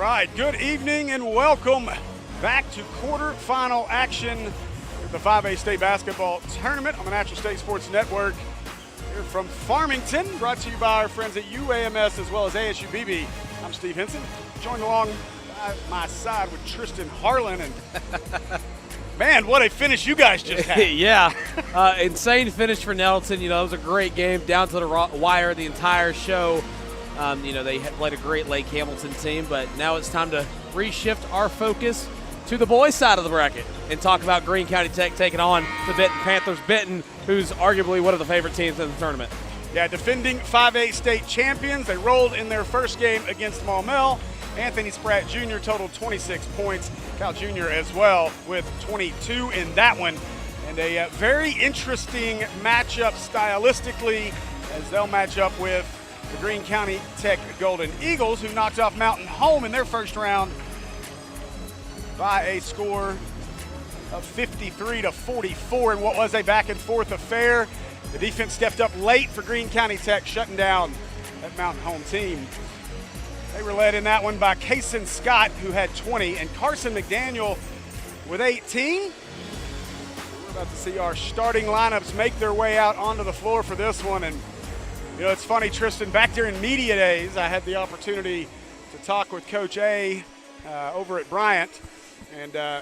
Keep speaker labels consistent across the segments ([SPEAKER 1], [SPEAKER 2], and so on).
[SPEAKER 1] right, good evening and welcome back to quarterfinal action of the 5A state basketball tournament on the Natural State Sports Network. Here from Farmington, brought to you by our friends at UAMS as well as ASUBB. I'm Steve Henson, joined along by my side with Tristan Harlan. And man, what a finish you guys just had.
[SPEAKER 2] Yeah, insane finish for Nelson. You know, it was a great game down to the wire the entire show. They had played a great Lake Hamilton team, but now it's time to reshift our focus to the boys' side of the bracket and talk about Greene County Tech taking on the Benton Panthers. Benton, who's arguably one of the favorite teams in the tournament.
[SPEAKER 1] Yeah, defending 5A state champions. They rolled in their first game against Maumelle. Anthony Spratt Jr. totaled 26 points. Cal Jr. as well with 22 in that one. And a very interesting matchup stylistically as they'll match up with the Greene County Tech Golden Eagles, who knocked off Mountain Home in their first round by a score of 53-44 in what was a back-and-forth affair. The defense stepped up late for Greene County Tech, shutting down that Mountain Home team. They were led in that one by Kason Scott, who had 20, and Carson McDaniel with 18. We're about to see our starting lineups make their way out onto the floor for this one. And you know, it's funny, Tristan, back during media days, I had the opportunity to talk with Coach A over at Bryant. And, I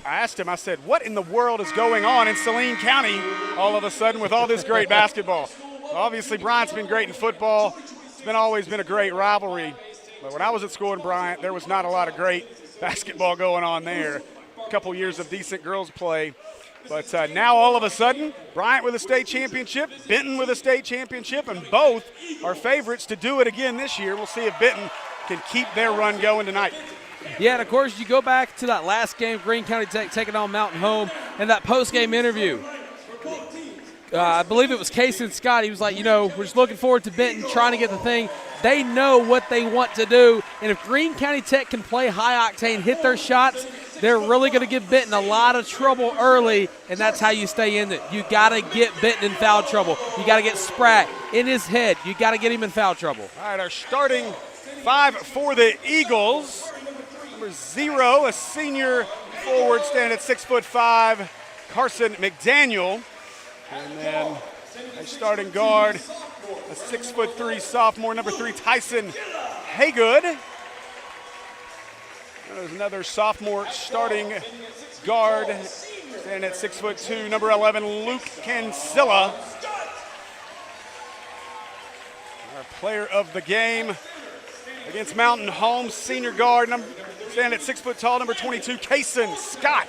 [SPEAKER 1] asked him, I said, what in the world is going on in Saline County all of a sudden with all this great basketball? Well, obviously, Bryant's been great in football. It's always been a great rivalry. But when I was at school in Bryant, there was not a lot of great basketball going on there. A couple years of decent girls play. But now all of a sudden, Bryant with a state championship, Benton with a state championship, and both are favorites to do it again this year. We'll see if Benton can keep their run going tonight.
[SPEAKER 2] Yeah, and of course, you go back to that last game, Greene County Tech taking on Mountain Home, and that post-game interview. I believe it was Kason Scott. He was like, we're just looking forward to Benton trying to get the thing. They know what they want to do, and if Greene County Tech can play high octane, hit their shots, they're really going to give Benton a lot of trouble early, and that's how you stay in it. You got to get Benton in foul trouble. You got to get Spratt in his head. You got to get him in foul trouble.
[SPEAKER 1] All right, our starting five for the Eagles. Number 0, a senior forward standing at 6'5", Carson McDaniel. And then a starting guard, a 6'3" sophomore, number 3, Tyson Haygood. There's another sophomore starting guard, standing at 6'2", number 11, Luke Cancilla. Our player of the game against Mountain Home, senior guard, standing at 6 foot tall, number 22, Kason Scott.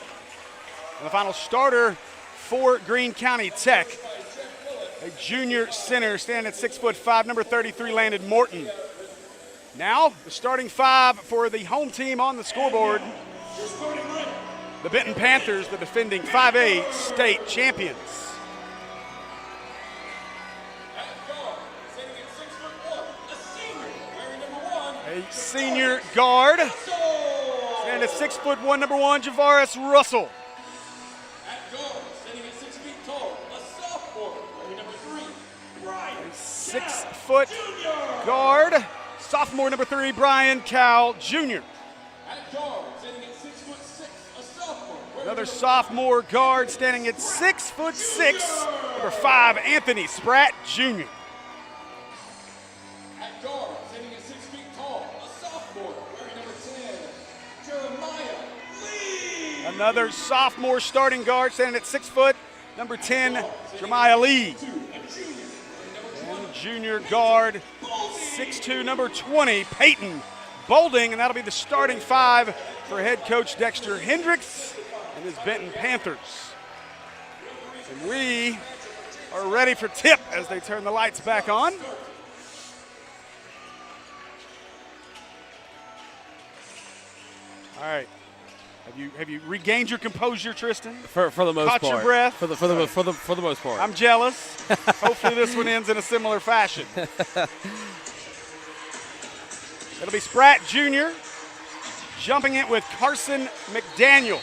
[SPEAKER 1] And the final starter for Greene County Tech, a junior center, standing at 6'5", number 33, Landon Morton. Now, the starting five for the home team on the scoreboard, the Benton Panthers, the defending 5A state champions. A senior guard, standing at 6'1", number 1, Javaris Russell. A 6-foot guard, sophomore number 3, Brian Cowell Jr. Another sophomore guard standing at 6'6", number 5, Anthony Spratt Jr. Another sophomore starting guard standing at 6 foot, number 10, Jeremiah Lee. And junior guard, 6'2", number 20, Peyton Bolding, and that'll be the starting five for head coach Dexter Hendricks and his Benton Panthers. And we are ready for tip as they turn the lights back on. All right. Have you regained your composure, Tristan?
[SPEAKER 2] For the most part.
[SPEAKER 1] Caught your breath?
[SPEAKER 2] For the most part.
[SPEAKER 1] I'm jealous. Hopefully this one ends in a similar fashion. It'll be Spratt Jr. jumping it with Carson McDaniel.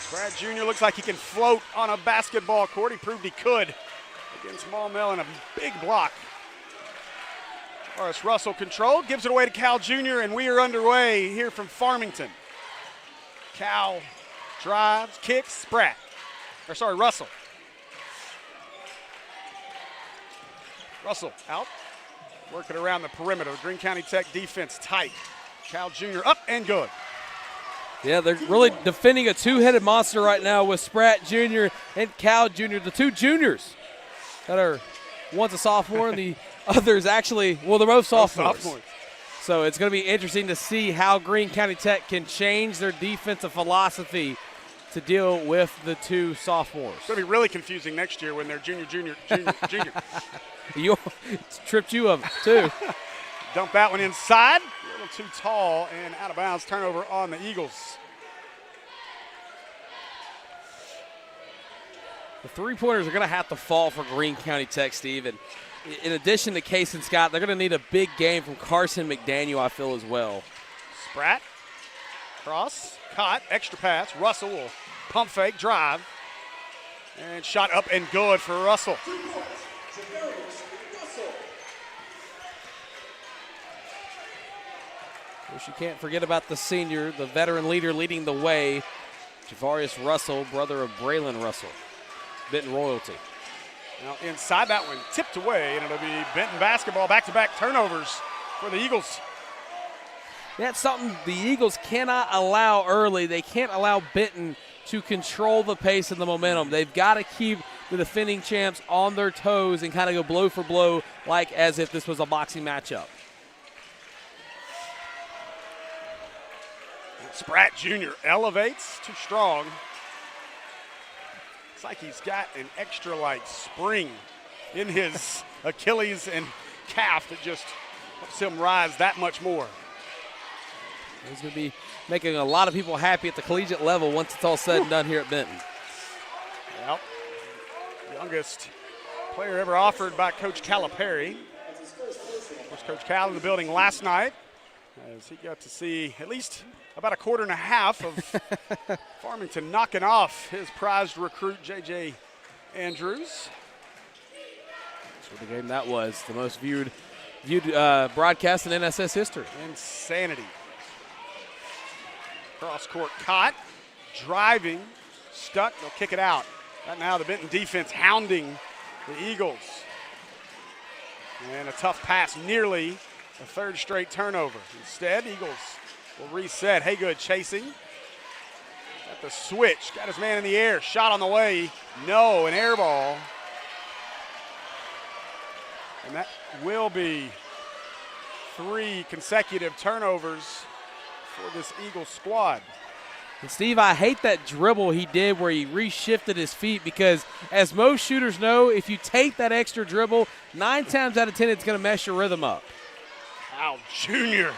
[SPEAKER 1] Spratt Jr. looks like he can float on a basketball court. He proved he could against Maumelle in a big block. Forrest Russell controlled, gives it away to Cal Jr., and we are underway here from Farmington. Cal drives, kicks, Russell. Russell out, working around the perimeter. Greene County Tech defense tight. Cal Jr. up and good.
[SPEAKER 2] Yeah, they're really defending a two-headed monster right now with Spratt Jr. and Cal Jr., the two juniors that are, one's a sophomore and the other's actually, well, they're both sophomores. So it's going to be interesting to see how Greene County Tech can change their defensive philosophy to deal with the two sophomores.
[SPEAKER 1] It's going to be really confusing next year when they're junior.
[SPEAKER 2] You tripped you up, too.
[SPEAKER 1] Dump that one inside. A little too tall and out of bounds. Turnover on the Eagles.
[SPEAKER 2] The three-pointers are going to have to fall for Greene County Tech, Steve. And in addition to Case and Scott, they're going to need a big game from Carson McDaniel, I feel, as well.
[SPEAKER 1] Spratt, cross, caught, extra pass. Russell will pump fake, drive, and shot up and good for Russell.
[SPEAKER 2] Of course, you can't forget about the senior, the veteran leader leading the way, Javarius Russell, brother of Braylon Russell, Benton royalty.
[SPEAKER 1] Now inside, that one tipped away, and it'll be Benton basketball, back-to-back turnovers for the Eagles.
[SPEAKER 2] That's something the Eagles cannot allow early. They can't allow Benton to control the pace and the momentum. They've got to keep the defending champs on their toes and kind of go blow for blow like as if this was a boxing matchup.
[SPEAKER 1] Spratt Jr. elevates, too strong. It's like he's got an extra spring in his Achilles and calf that just helps him rise that much more.
[SPEAKER 2] He's going to be making a lot of people happy at the collegiate level once it's all said and done here at Benton.
[SPEAKER 1] Well, youngest player ever offered by Coach Calipari. Of course, Coach Cal in the building last night as he got to see at least about a quarter and a half of Farmington knocking off his prized recruit, J.J. Andrews.
[SPEAKER 2] That's what the game that was. The most viewed broadcast in NSS history.
[SPEAKER 1] Insanity. Cross court caught, driving, stuck, they'll kick it out. Right now the Benton defense hounding the Eagles. And a tough pass, nearly a third straight turnover. Instead, Eagles will reset. Haygood chasing. At the switch, got his man in the air, shot on the way. No, an air ball. And that will be 3 consecutive turnovers for this Eagles squad.
[SPEAKER 2] And Steve, I hate that dribble he did where he reshifted his feet because as most shooters know, if you take that extra dribble, 9 times out of 10 it's going to mess your rhythm up.
[SPEAKER 1] Cal Jr.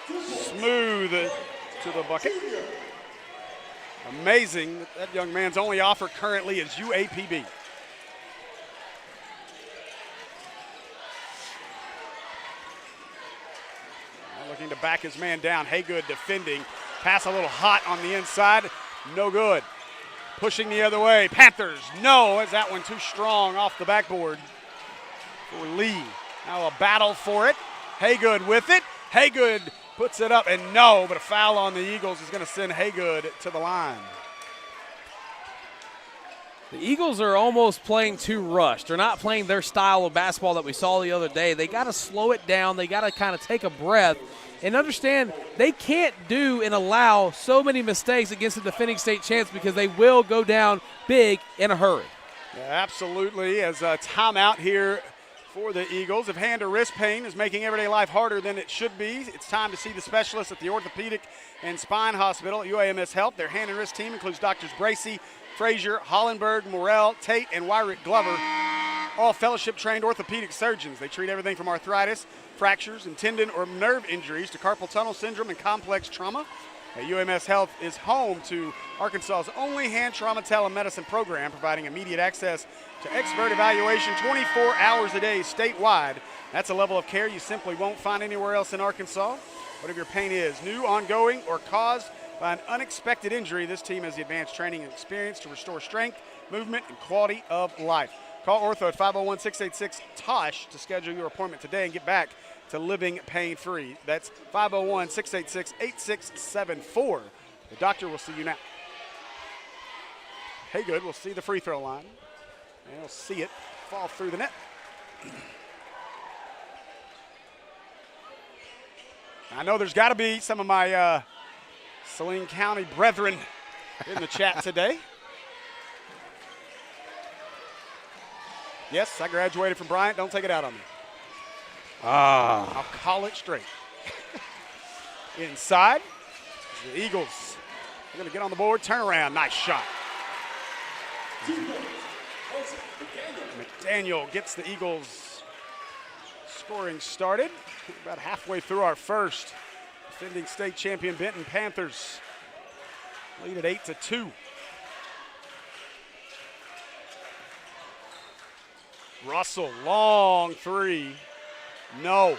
[SPEAKER 1] smooth to the bucket. Amazing that young man's only offer currently is UAPB. Looking to back his man down. Haygood defending. Pass a little hot on the inside. No good. Pushing the other way. Panthers, no, as that one too strong off the backboard for Lee. Now a battle for it. Haygood with it. Haygood puts it up, and no, but a foul on the Eagles is going to send Haygood to the line.
[SPEAKER 2] The Eagles are almost playing too rushed. They're not playing their style of basketball that we saw the other day. They got to slow it down. They got to kind of take a breath and understand they can't do and allow so many mistakes against the defending state champs because they will go down big in a hurry.
[SPEAKER 1] Yeah, absolutely. As a timeout here for the Eagles. If hand or wrist pain is making everyday life harder than it should be, it's time to see the specialist at the Orthopedic and Spine Hospital at UAMS Health. Their hand and wrist team includes Doctors Bracey, Frazier, Hollenberg, Morrell, Tate, and Wyrick Glover, all fellowship-trained orthopedic surgeons. They treat everything from arthritis, fractures, and tendon or nerve injuries to carpal tunnel syndrome and complex trauma. UMS Health is home to Arkansas's only hand trauma telemedicine program, providing immediate access to expert evaluation 24 hours a day statewide. That's a level of care you simply won't find anywhere else in Arkansas. Whatever your pain is, new, ongoing, or caused by an unexpected injury, this team has the advanced training and experience to restore strength, movement, and quality of life. Call Ortho at 501-686-TOSH to schedule your appointment today and get back to living pain-free. That's 501-686-8674. The doctor will see you now. Haygood will see the free throw line. And he'll see it fall through the net. I know there's got to be some of my Saline County brethren in the chat today. Yes, I graduated from Bryant. Don't take it out on me. I'll call it straight. Inside, the Eagles are going to get on the board. Turn around. Nice shot. McDaniel gets the Eagles scoring started. About halfway through our first. Defending state champion Benton Panthers lead at 8-2. Russell, long three. No.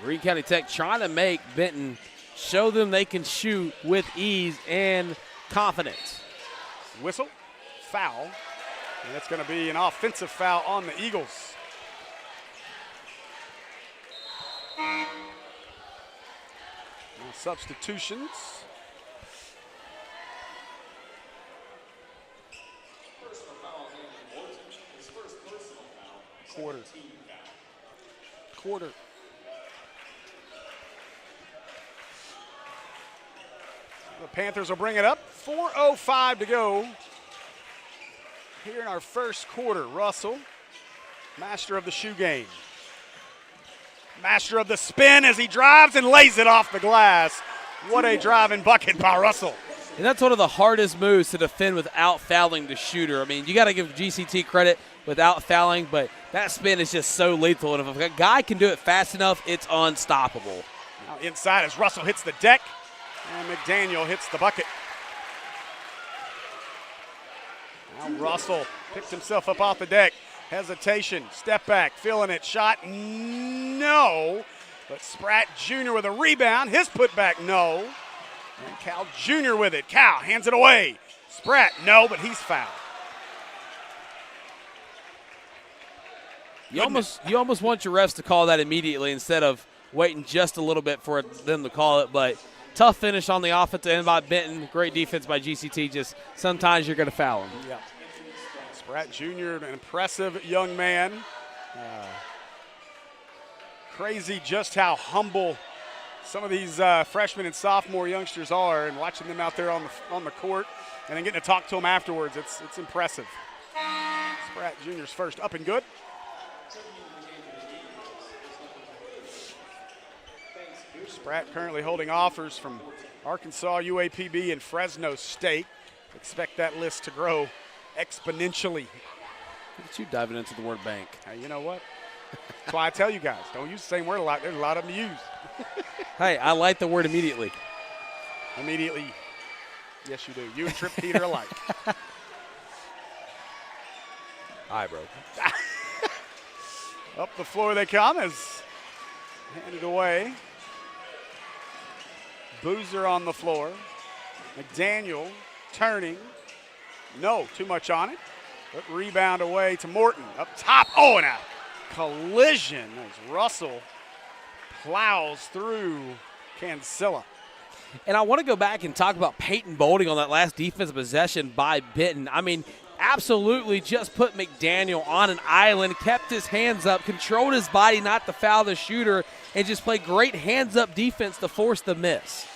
[SPEAKER 2] Greene County Tech trying to make Benton show them they can shoot with ease and confidence.
[SPEAKER 1] Whistle, foul, and it's going to be an offensive foul on the Eagles. Now substitutions. Quarter. The Panthers will bring it up. 4:05 to go here in our first quarter. Russell, master of the shoe game. Master of the spin as he drives and lays it off the glass. What a driving bucket by Russell.
[SPEAKER 2] And that's one of the hardest moves to defend without fouling the shooter. I mean, you got to give GCT credit without fouling, but that spin is just so lethal. And if a guy can do it fast enough, it's unstoppable.
[SPEAKER 1] Now inside as Russell hits the deck, and McDaniel hits the bucket. Now Russell picks himself up off the deck. Hesitation, step back, feeling it, shot, no. But Spratt Jr. with a rebound, his putback, no. And Cal Jr. with it. Cal hands it away. Spratt, no, but he's fouled.
[SPEAKER 2] You almost want your refs to call that immediately instead of waiting just a little bit for them to call it. But tough finish on the offensive end by Benton. Great defense by GCT. Just sometimes you're going to foul him.
[SPEAKER 1] Yeah. Spratt Jr., an impressive young man. Crazy just how humble some of these freshmen and sophomore youngsters are, and watching them out there on the court and then getting to talk to them afterwards, it's impressive. Spratt Jr.'s first, up and good. Spratt currently holding offers from Arkansas, UAPB, and Fresno State. Expect that list to grow exponentially.
[SPEAKER 2] Look at you diving into the word bank.
[SPEAKER 1] Hey, you know what? That's why I tell you guys, don't use the same word a lot. There's a lot of them to use.
[SPEAKER 2] Hey, I like the word immediately.
[SPEAKER 1] Immediately. Yes, you do. You and Trip Peter alike.
[SPEAKER 2] All right, bro.
[SPEAKER 1] Up the floor they come as handed away. Boozer on the floor. McDaniel turning. No, too much on it. But rebound away to Morton. Up top. Oh, and a collision as Russell plows through Cancilla.
[SPEAKER 2] And I want to go back and talk about Peyton Bolding on that last defensive possession by Benton. I mean, absolutely just put McDaniel on an island, kept his hands up, controlled his body not to foul the shooter, and just played great hands-up defense to force the miss.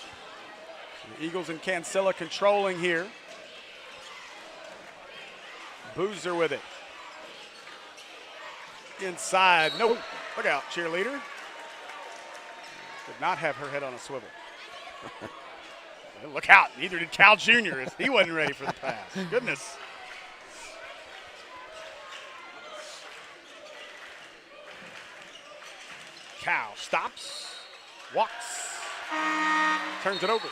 [SPEAKER 1] The Eagles and Cancilla controlling here. Boozer with it. Inside. Nope. Look out, cheerleader. Did not have her head on a swivel. Look out. Neither did Cal Jr. He wasn't ready for the pass. Goodness. Cal stops, walks, turns it over.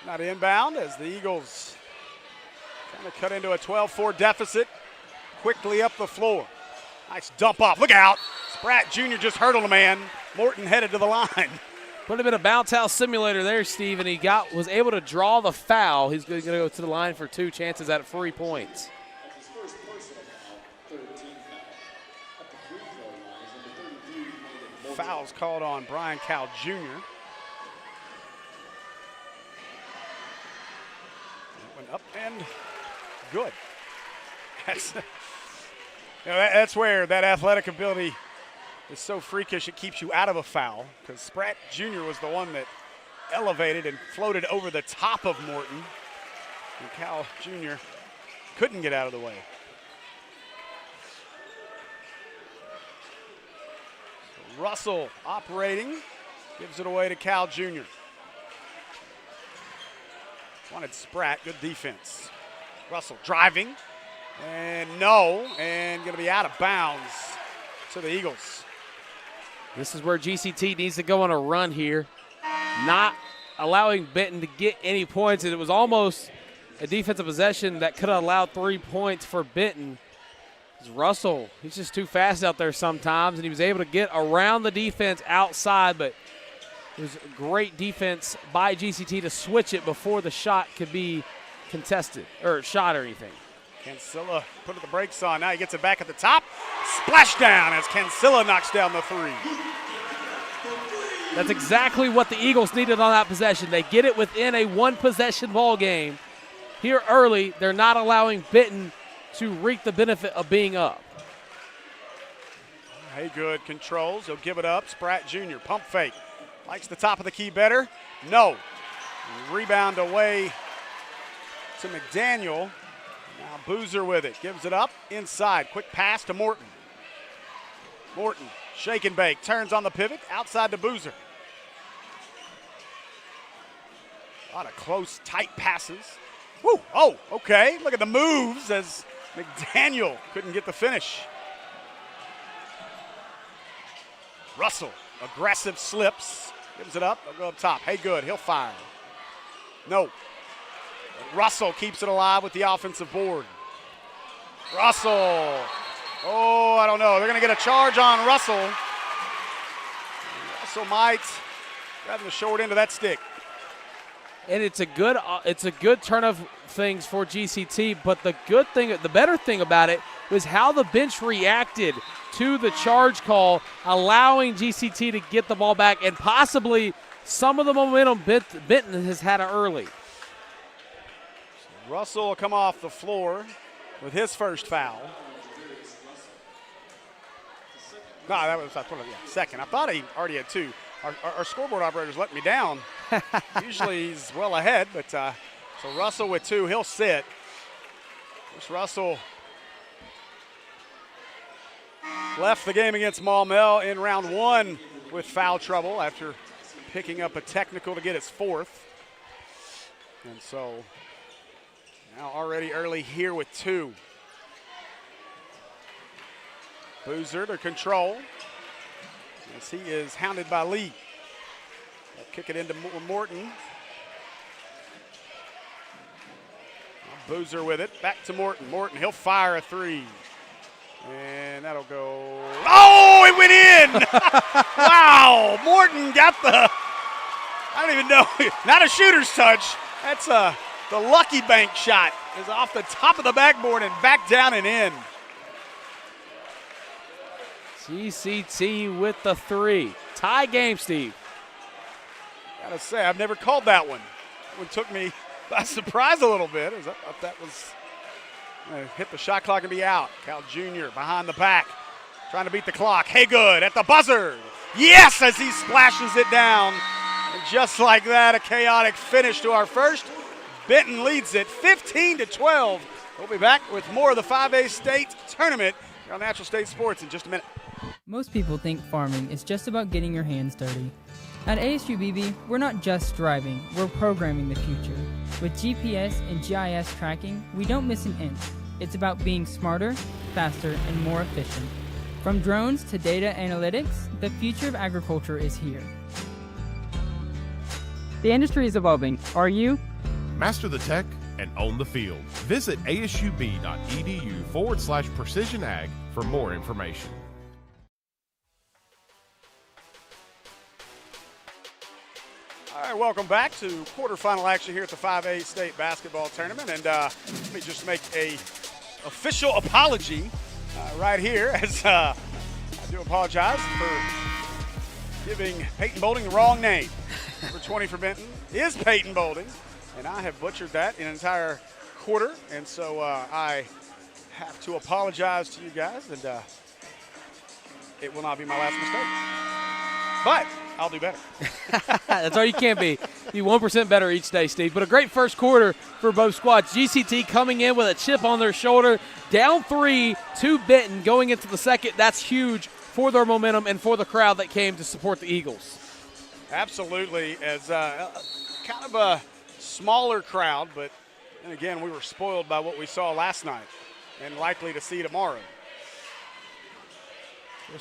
[SPEAKER 1] Not inbound as the Eagles kind of cut into a 12-4 deficit. Quickly up the floor. Nice dump off. Look out. Spratt Jr. just hurdled a man. Morton headed to the line.
[SPEAKER 2] Put him in a bounce house simulator there, Steve, and he was able to draw the foul. He's going to go to the line for 2 chances at 3 points.
[SPEAKER 1] Fouls called on Brian Cal Jr. Went up and good. That's where that athletic ability is so freakish it keeps you out of a foul, because Spratt Jr. was the one that elevated and floated over the top of Morton, and Cal Jr. couldn't get out of the way. So Russell operating, gives it away to Cal Jr. Wanted Spratt, good defense. Russell driving, and no, and going to be out of bounds to the Eagles.
[SPEAKER 2] This is where GCT needs to go on a run here, not allowing Benton to get any points. And it was almost a defensive possession that could have allowed 3 points for Benton. Russell, he's just too fast out there sometimes, and he was able to get around the defense outside, but it was great defense by GCT to switch it before the shot could be contested, or shot or anything.
[SPEAKER 1] Cancilla put the brakes on. Now he gets it back at the top. Splashdown as Cancilla knocks down the 3.
[SPEAKER 2] That's exactly what the Eagles needed on that possession. They get it within a 1-possession ball game. Here early, they're not allowing Benton to reap the benefit of being up.
[SPEAKER 1] Hey, good controls. He'll give it up. Spratt Jr. pump fake. Likes the top of the key better. No. Rebound away to McDaniel. Now Boozer with it. Gives it up inside. Quick pass to Morton. Morton, shake and bake. Turns on the pivot. Outside to Boozer. A lot of close, tight passes. Woo! Oh, okay. Look at the moves as McDaniel couldn't get the finish. Russell, aggressive slips. Gives it up. They'll go up top. Hey, good. He'll fire. No. Russell keeps it alive with the offensive board. Russell. Oh, I don't know. They're going to get a charge on Russell. Russell might grab the short end of that stick.
[SPEAKER 2] And it's a good turn of things for GCT, but the better thing about it was how the bench reacted to the charge call, allowing GCT to get the ball back and possibly some of the momentum Benton has had early.
[SPEAKER 1] Russell will come off the floor with his first foul. No, that was second. I thought he already had 2. Our scoreboard operator's let me down. Usually he's well ahead, but so Russell with 2, he'll sit. This Russell left the game against Maumelle in round 1 with foul trouble after picking up a technical to get his 4th. And so now already early here with 2. Boozer to control as he is hounded by Lee. They'll kick it into Morton. Boozer with it. Back to Morton. Morton, he'll fire a 3. And that'll go. Oh, it went in! Wow, Morton got the, I don't even know, not a shooter's touch. That's the lucky bank shot. Is off the top of the backboard and back down and in.
[SPEAKER 2] GCT with the 3. Tie game, Steve.
[SPEAKER 1] Gotta say, I've never called that one. That one took me by surprise a little bit. I thought that was hit the shot clock and be out. Cal Jr. behind the back, trying to beat the clock. Hey, good at the buzzer. Yes, as he splashes it down. And just like that, a chaotic finish to our first. Benton leads it 15-12. We'll be back with more of the 5A State Tournament here on Natural State Sports in just a minute.
[SPEAKER 3] Most people think farming is just about getting your hands dirty. At ASUBB, we're not just driving, we're programming the future. With GPS and GIS tracking, we don't miss an inch. It's about being smarter, faster, and more efficient. From drones to data analytics, the future of agriculture is here.
[SPEAKER 4] The industry is evolving. Are you?
[SPEAKER 5] Master the tech and own the field. Visit asub.edu/precision ag for more information.
[SPEAKER 1] All right, welcome back to quarterfinal action here at the 5A state basketball tournament. And let me just make a official apology right here, as I do apologize for giving Peyton Bolding the wrong name. Number 20 for Benton is Peyton Bolding, and I have butchered that in an entire quarter. And so I have to apologize to you guys, and it will not be my last mistake. But I'll do better.
[SPEAKER 2] That's all you can be. Be 1% better each day, Steve. But a great first quarter for both squads. GCT coming in with a chip on their shoulder, down 3 to Benton going into the second. That's huge for their momentum and for the crowd that came to support the Eagles.
[SPEAKER 1] Absolutely, as kind of a smaller crowd, but and again, we were spoiled by what we saw last night and likely to see tomorrow.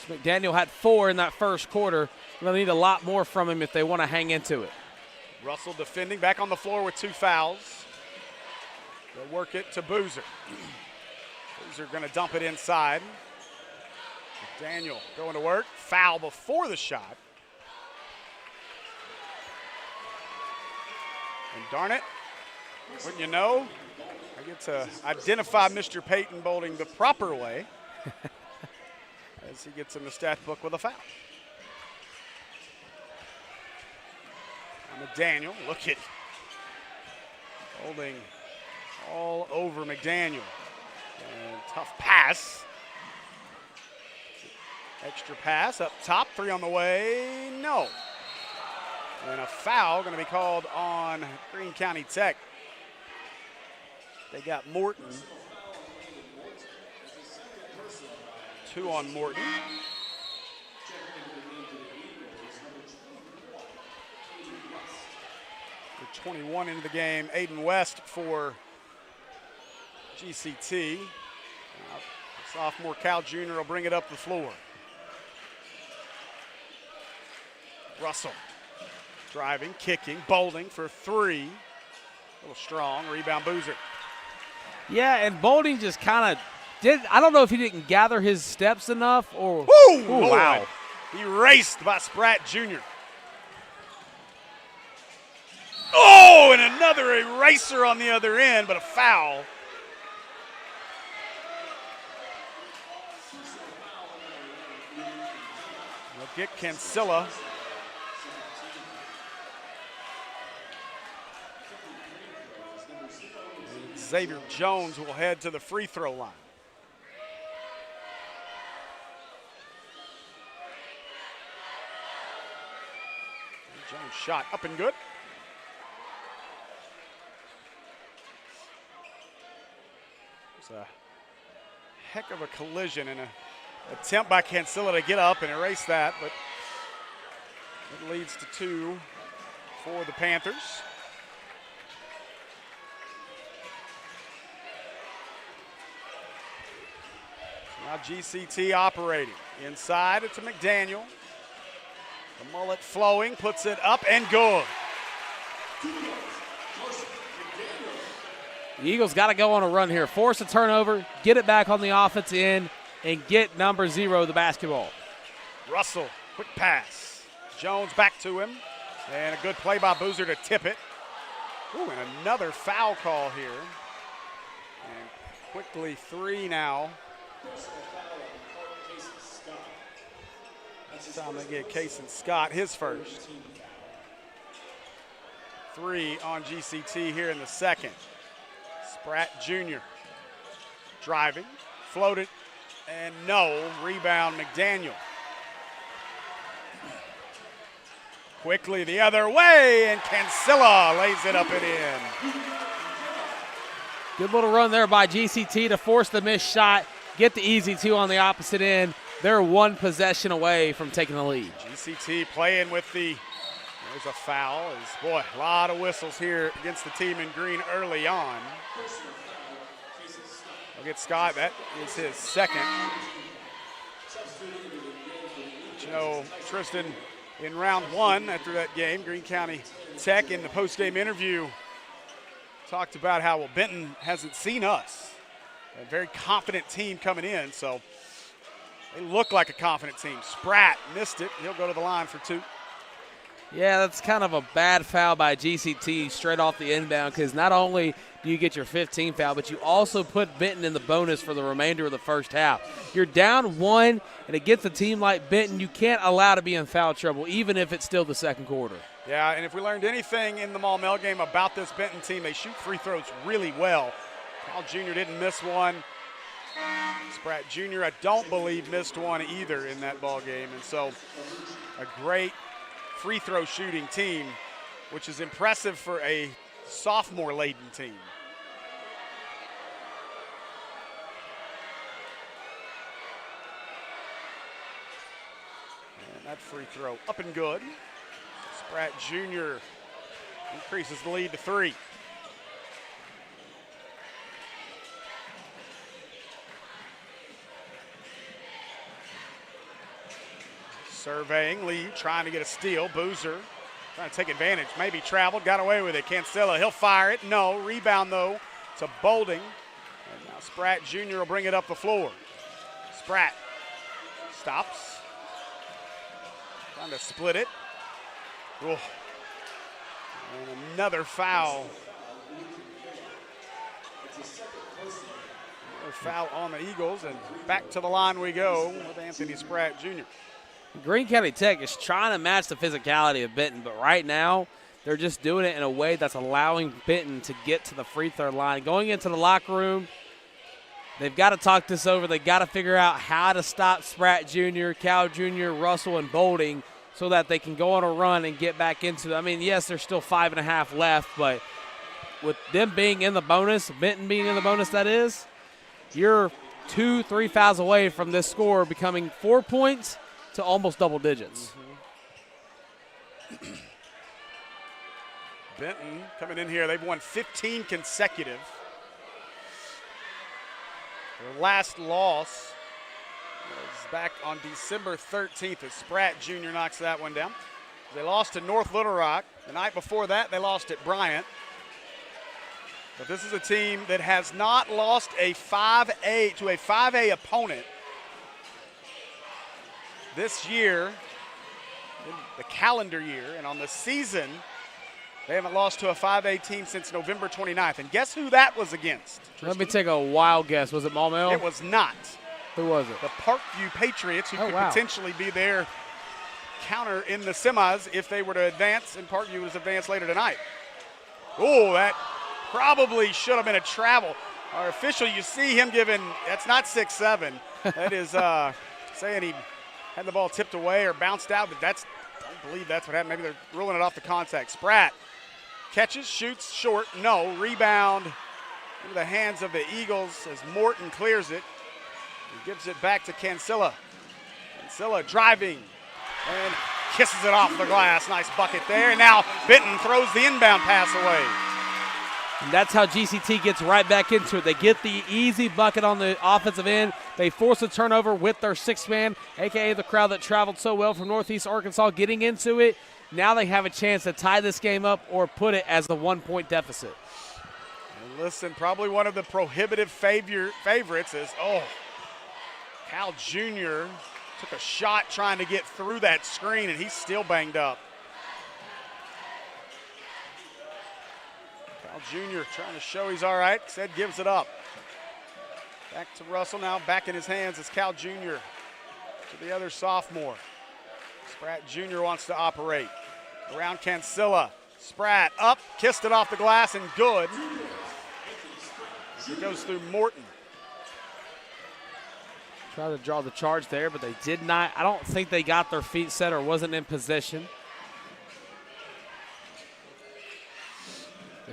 [SPEAKER 2] McDaniel had 4 in that first quarter. They'll need a lot more from him if they want to hang into it.
[SPEAKER 1] Russell defending, back on the floor with 2 fouls. They'll work it to Boozer. Boozer going to dump it inside. McDaniel going to work. Foul before the shot. And darn it, wouldn't you know, I get to identify Mr. Peyton Bolding the proper way as he gets in the stat book with a foul. McDaniel, look at Bolding all over McDaniel. And tough pass. Extra pass up top, 3 on the way, no. And a foul going to be called on Greene County Tech. They got Morton. 2 on Morton. 21 into the game. Aiden West for GCT. Sophomore Cal Jr. will bring it up the floor. Russell driving, kicking, Bolding for 3. A little strong. Rebound Boozer.
[SPEAKER 2] Yeah, and Bolding just kind of did. I don't know if he didn't gather his steps enough or.
[SPEAKER 1] Woo!
[SPEAKER 2] Ooh, wow.
[SPEAKER 1] Erased by Spratt Jr. Oh, and another eraser on the other end, but a foul. They'll get Cancilla. And Xavier Jones will head to the free throw line. Jones shot up and good. It's a heck of a collision and an attempt by Cancilla to get up and erase that, but it leads to 2 for the Panthers. Now GCT operating. Inside, it's a McDaniel. The mullet flowing, puts it up and good.
[SPEAKER 2] The Eagles got to go on a run here. Force a turnover, get it back on the offense end, and get number 0 the basketball.
[SPEAKER 1] Russell, quick pass. Jones back to him. And a good play by Boozer to tip it. Ooh, and another foul call here. And quickly 3 now. This time they get Cason Scott his first. 3 on GCT here in the second. Spratt Jr. driving, floated, and no. Rebound McDaniel. Quickly the other way, and Cancilla lays it up and in.
[SPEAKER 2] Good little run there by GCT to force the missed shot, get the easy 2 on the opposite end. They're 1 possession away from taking the lead.
[SPEAKER 1] GCT playing with the, there's a foul. Boy, a lot of whistles here against the team in green early on. We'll get Scott, that is his second. But you know, Tristan, in round 1 after that game, Greene County Tech in the post-game interview talked about how, well, Benton hasn't seen us. A very confident team coming in, so they look like a confident team. Spratt missed it. He'll go to the line for 2.
[SPEAKER 2] Yeah, that's kind of a bad foul by GCT straight off the inbound, because not only do you get your 15 foul, but you also put Benton in the bonus for the remainder of the first half. You're down 1, and against a team like Benton, you can't allow to be in foul trouble, even if it's still the second quarter.
[SPEAKER 1] Yeah, and if we learned anything in the Maumelle game about this Benton team, they shoot free throws really well. Cal Jr. didn't miss one. Spratt Jr., I don't believe, missed one either in that ball game. And so a great free throw shooting team, which is impressive for a sophomore-laden team. And that free throw up and good. Spratt Jr. increases the lead to 3. Surveying Lee, trying to get a steal. Boozer trying to take advantage. Maybe traveled, got away with it. Cancella, he'll fire it. No, rebound though to Bolding. And now Spratt Jr. will bring it up the floor. Spratt stops. Trying to split it. Oh. And another foul. Another foul on the Eagles, and back to the line we go with Anthony Spratt Jr.
[SPEAKER 2] Greene County Tech is trying to match the physicality of Benton, but right now they're just doing it in a way that's allowing Benton to get to the free throw line. Going into the locker room, they've got to talk this over. They've got to figure out how to stop Spratt Jr., Cal Jr., Russell, and Bolding so that they can go on a run and get back into it. I mean, yes, there's still 5.5 left, but with them being in the bonus, Benton being in the bonus, that is, you're 2-3 fouls away from this score becoming 4 points to almost double digits.
[SPEAKER 1] Mm-hmm. Benton coming in here, they've won 15 consecutive. Their last loss was back on December 13th as Spratt Jr. knocks that one down. They lost to North Little Rock. The night before that, they lost at Bryant. But this is a team that has not lost a 5A to a 5A opponent this year, in the calendar year, and on the season, they haven't lost to a 5A team since November 29th. And guess who that was against?
[SPEAKER 2] Let me take a wild guess. Was it Maumelle?
[SPEAKER 1] It was not.
[SPEAKER 2] Who was it?
[SPEAKER 1] The Parkview Patriots, who could potentially be their counter in the semis if they were to advance, and Parkview was advanced later tonight. Oh, that probably should have been a travel. Our official, you see him giving, that's not 6-7. That is saying he had the ball tipped away or bounced out, but I don't believe that's what happened. Maybe they're ruling it off the contact. Spratt catches, shoots short, no. Rebound into the hands of the Eagles as Morton clears it. He gives it back to Cancella. Cancella driving and kisses it off the glass. Nice bucket there. And now Benton throws the inbound pass away.
[SPEAKER 2] And that's how GCT gets right back into it. They get the easy bucket on the offensive end. They force a turnover with their sixth man, a.k.a. the crowd that traveled so well from Northeast Arkansas, getting into it. Now they have a chance to tie this game up or put it as the 1-point deficit.
[SPEAKER 1] And listen, probably one of the prohibitive favorites is, Cal Jr. took a shot trying to get through that screen, and he's still banged up. Jr. trying to show he's all right. Said gives it up. Back to Russell now. Back in his hands is Cal Jr. to the other sophomore. Spratt Jr. wants to operate. Around Cancella. Spratt up, kissed it off the glass, and good. It goes through Morton.
[SPEAKER 2] Tried to draw the charge there, but they did not. I don't think they got their feet set or wasn't in position.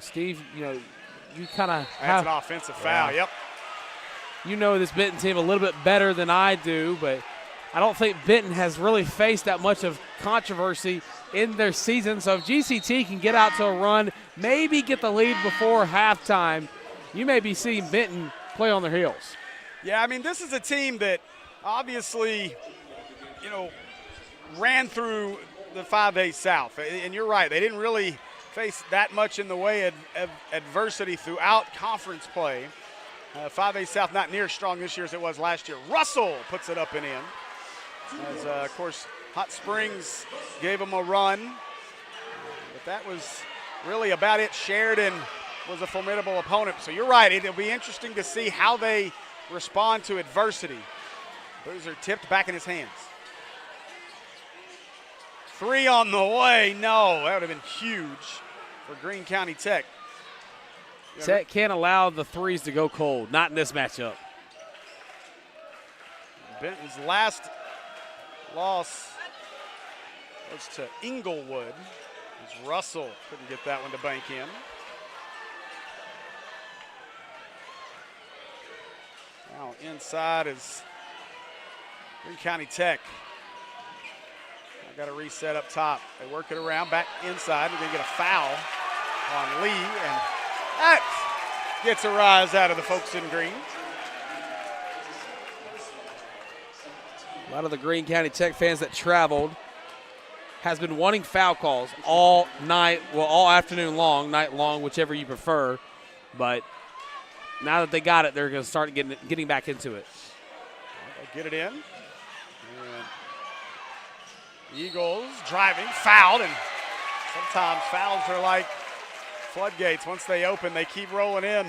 [SPEAKER 2] Steve, you kind of
[SPEAKER 1] have. That's an offensive foul, yep.
[SPEAKER 2] You know this Benton team a little bit better than I do, but I don't think Benton has really faced that much of controversy in their season. So if GCT can get out to a run, maybe get the lead before halftime, you may be seeing Benton play on their heels.
[SPEAKER 1] Yeah, I mean, this is a team that obviously, ran through the 5A South. And you're right, they didn't really face that much in the way of adversity throughout conference play. 5A South not near as strong this year as it was last year. Russell puts it up and in. As, of course, Hot Springs gave them a run But that was really about it. Sheridan was a formidable opponent. So you're right. It'll be interesting to see how they respond to adversity. Boozer tipped back in his hands. 3 on the way. No, that would have been huge for Greene County Tech.
[SPEAKER 2] Tech can't allow the threes to go cold. Not in this matchup.
[SPEAKER 1] Benton's last loss was to Inglewood, as Russell couldn't get that one to bank in. Now inside is Greene County Tech. Got to reset up top. They work it around, back inside. They're going to get a foul on Lee, and that gets a rise out of the folks in Greene.
[SPEAKER 2] A lot of the Greene County Tech fans that traveled has been wanting foul calls all night, well, all afternoon long, night long, whichever you prefer. But now that they got it, they're going to start getting back into it.
[SPEAKER 1] They'll get it in. Eagles driving, fouled, and sometimes fouls are like floodgates. Once they open, they keep rolling in.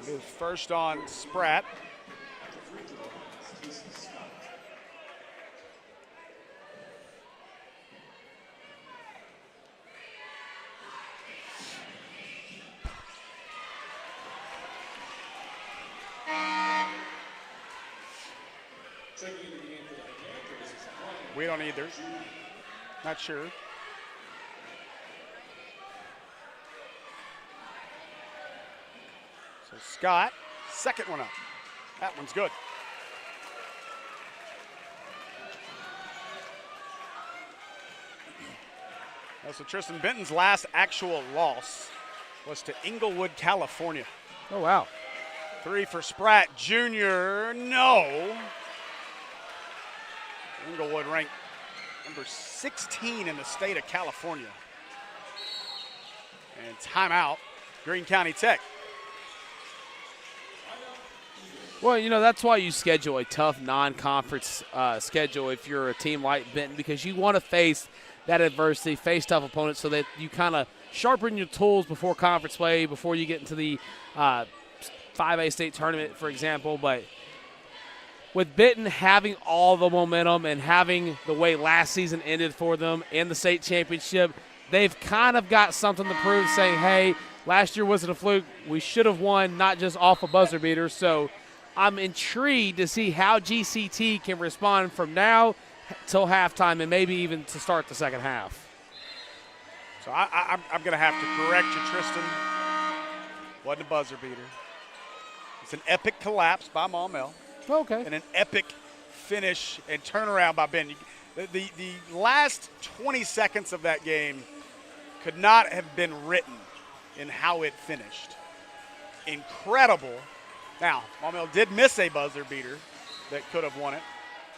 [SPEAKER 1] His first on Spratt. We don't either. Not sure. So Scott, second one up. That one's good. So Tristan Benton's last actual loss was to Inglewood, California.
[SPEAKER 2] Oh, wow.
[SPEAKER 1] 3 for Spratt Jr. No. Inglewood ranked number 16 in the state of California. And timeout, Greene County Tech.
[SPEAKER 2] Well, you know, that's why you schedule a tough non-conference schedule if you're a team like Benton, because you want to face that adversity, face tough opponents so that you kind of sharpen your tools before conference play, before you get into the 5A state tournament, for example. But with Benton having all the momentum and having the way last season ended for them in the state championship, they've kind of got something to prove, saying, hey, last year wasn't a fluke. We should have won, not just off a buzzer beater. So I'm intrigued to see how GCT can respond from now till halftime and maybe even to start the second half.
[SPEAKER 1] So I'm going to have to correct you, Tristan. Wasn't a buzzer beater. It's an epic collapse by Maumelle.
[SPEAKER 2] Okay.
[SPEAKER 1] And an epic finish and turnaround by Benton. The last 20 seconds of that game could not have been written in how it finished. Incredible. Now, Maumelle did miss a buzzer beater that could have won it,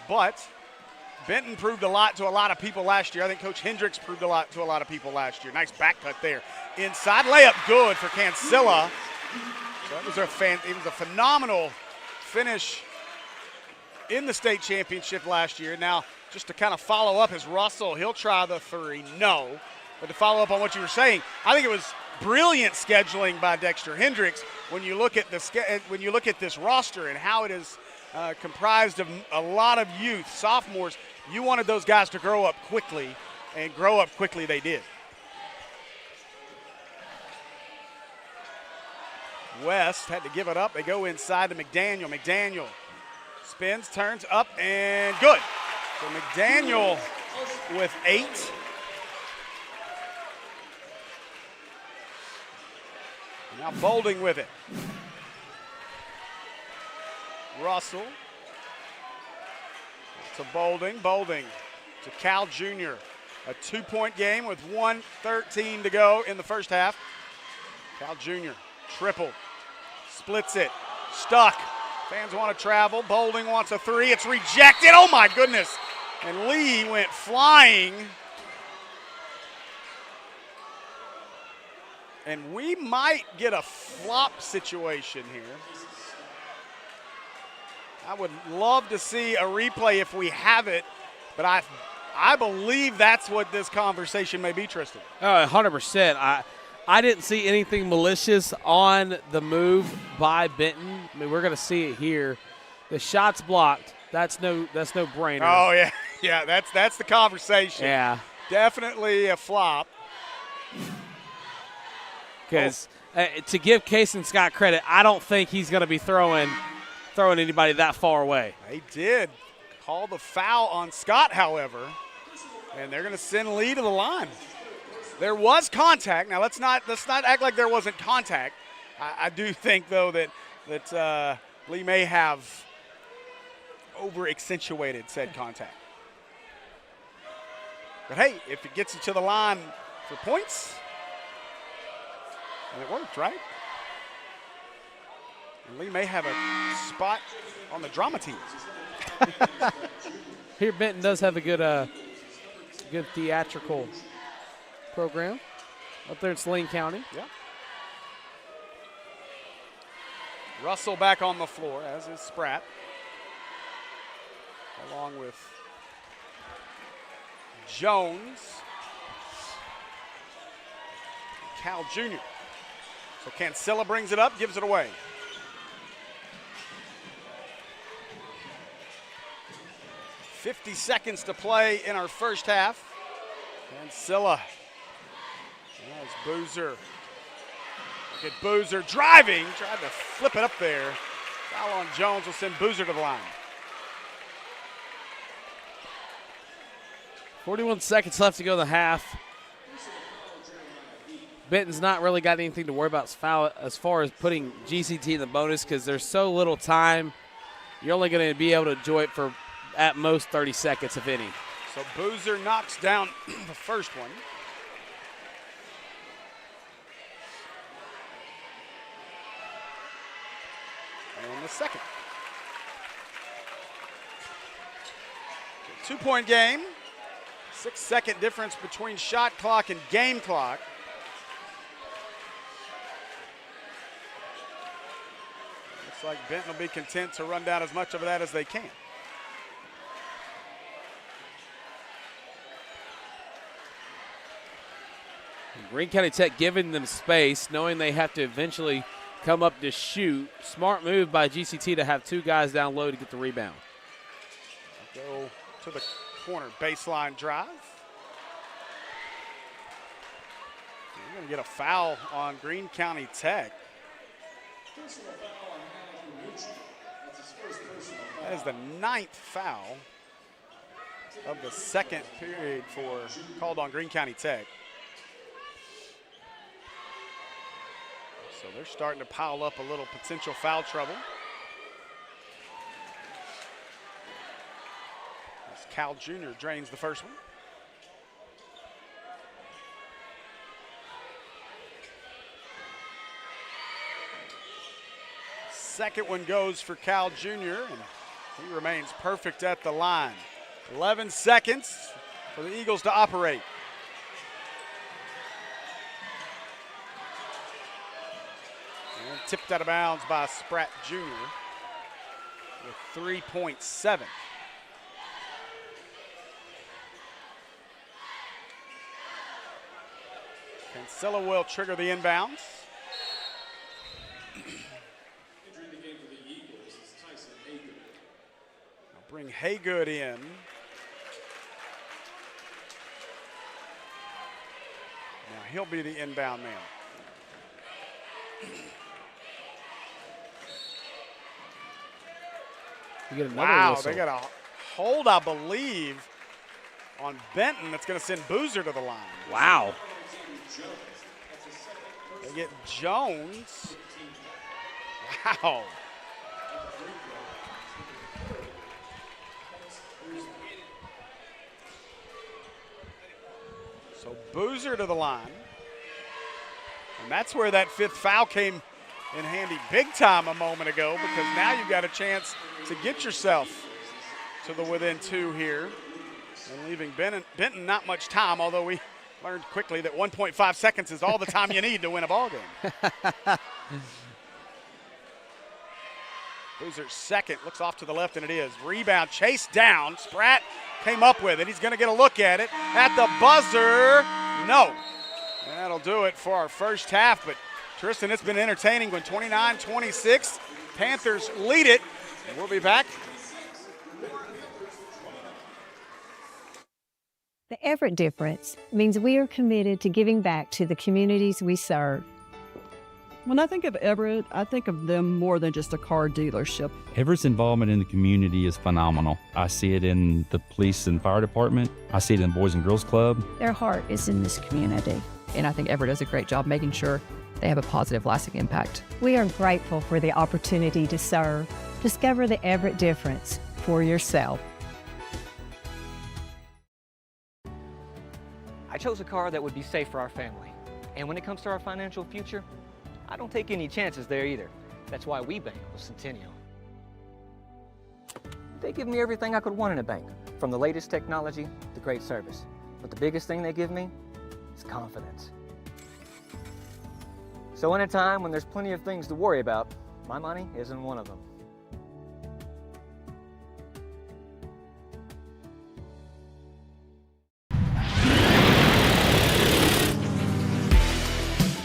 [SPEAKER 1] but Benton proved a lot to a lot of people last year. I think Coach Hendricks proved a lot to a lot of people last year. Nice back cut there. Inside layup good for Cancilla. So it was a phenomenal finish in the state championship last year. Now, just to kind of follow up, is Russell. He'll try the 3. No. But to follow up on what you were saying, I think it was brilliant scheduling by Dexter Hendricks when you look at this roster and how it is comprised of a lot of youth, sophomores. You wanted those guys to grow up quickly, and grow up quickly they did. West had to give it up. They go inside to McDaniel. McDaniel spins, turns up, and good. So McDaniel with 8. Now Bolding with it. Russell to Bolding. Bolding to Cal Jr. A 2-point game with 1:13 to go in the first half. Cal Jr. triple. Splits it. Stuck. Fans want to travel. Bolding wants a 3. It's rejected. Oh, my goodness. And Lee went flying. And we might get a flop situation here. I would love to see a replay if we have it, but I believe that's what this conversation may be, Tristan.
[SPEAKER 2] 100%. I didn't see anything malicious on the move by Benton. I mean, we're going to see it here. The shot's blocked. That's no brainer.
[SPEAKER 1] Oh yeah, yeah. That's the conversation.
[SPEAKER 2] Yeah.
[SPEAKER 1] Definitely a flop.
[SPEAKER 2] Because to give Kason Scott credit, I don't think he's going to be throwing anybody that far away.
[SPEAKER 1] They did call the foul on Scott, however, and they're going to send Lee to the line. There was contact. Now let's not act like there wasn't contact. I do think though that Lee may have over accentuated said contact. But hey, if it gets you to the line for points, and it worked, right? And Lee may have a spot on the drama team.
[SPEAKER 2] Here, Benton does have a good theatrical program up there in Saline County.
[SPEAKER 1] Yeah. Russell back on the floor, as is Spratt, along with Jones, Cal Jr. So Cancella brings it up, gives it away. .50 seconds to play in our first half. Cancella. There's Boozer. Look at Boozer driving. Tried to flip it up there. Foul on Jones will send Boozer to the line.
[SPEAKER 2] 41 seconds left to go in the half. Benton's not really got anything to worry about as far as putting GCT in the bonus because there's so little time. You're only going to be able to enjoy it for at most 30 seconds, if any.
[SPEAKER 1] So Boozer knocks down the first one. And the second. 2-point game. 6-second difference between shot clock and game clock. Looks like Benton will be content to run down as much of that as they can.
[SPEAKER 2] Greene County Tech giving them space, knowing they have to eventually come up to shoot. Smart move by GCT to have two guys down low to get the rebound.
[SPEAKER 1] Go to the corner baseline drive. You're going to get a foul on Greene County Tech. That is the 9th foul of the second period called on Greene County Tech. So they're starting to pile up a little potential foul trouble. As Cal Jr. drains the first one. Second one goes for Cal Jr. and he remains perfect at the line. 11 seconds for the Eagles to operate. And tipped out of bounds by Spratt Jr. with 3.7. Cancella will trigger the inbounds. I'll bring Haygood in. Now he'll be the inbound man.
[SPEAKER 2] You get another
[SPEAKER 1] Wow,
[SPEAKER 2] whistle.
[SPEAKER 1] they got a hold, I believe, on Benton that's going to send Boozer to the line.
[SPEAKER 2] Wow.
[SPEAKER 1] They get Jones. Wow. So Boozer to the line. And that's where that 5th foul came in handy big time a moment ago, because now you've got a chance to get yourself to the within 2 here. And leaving Benton not much time, although we learned quickly that 1.5 seconds is all the time you need to win a ball game. Boozer's second, looks off to the left, and it is. Rebound, chased down. Spratt came up with it. He's going to get a look at it. At the buzzer, no. That'll do it for our first half, but Tristan, it's been entertaining when 29-26. Panthers lead it, and we'll be back.
[SPEAKER 6] The Everett difference means we are committed to giving back to the communities we serve.
[SPEAKER 7] When I think of Everett, I think of them more than just a car dealership.
[SPEAKER 8] Everett's involvement in the community is phenomenal. I see it in the police and fire department. I see it in the Boys and Girls Club.
[SPEAKER 6] Their heart is in this community.
[SPEAKER 9] And I think Everett does a great job making sure they have a positive, lasting impact.
[SPEAKER 6] We are grateful for the opportunity to serve. Discover the Everett difference for yourself.
[SPEAKER 10] I chose a car that would be safe for our family. And when it comes to our financial future, I don't take any chances there either. That's why we bank with Centennial. They give me everything I could want in a bank, from the latest technology to great service. But the biggest thing they give me is confidence. So in a time when there's plenty of things to worry about, my money isn't one of them.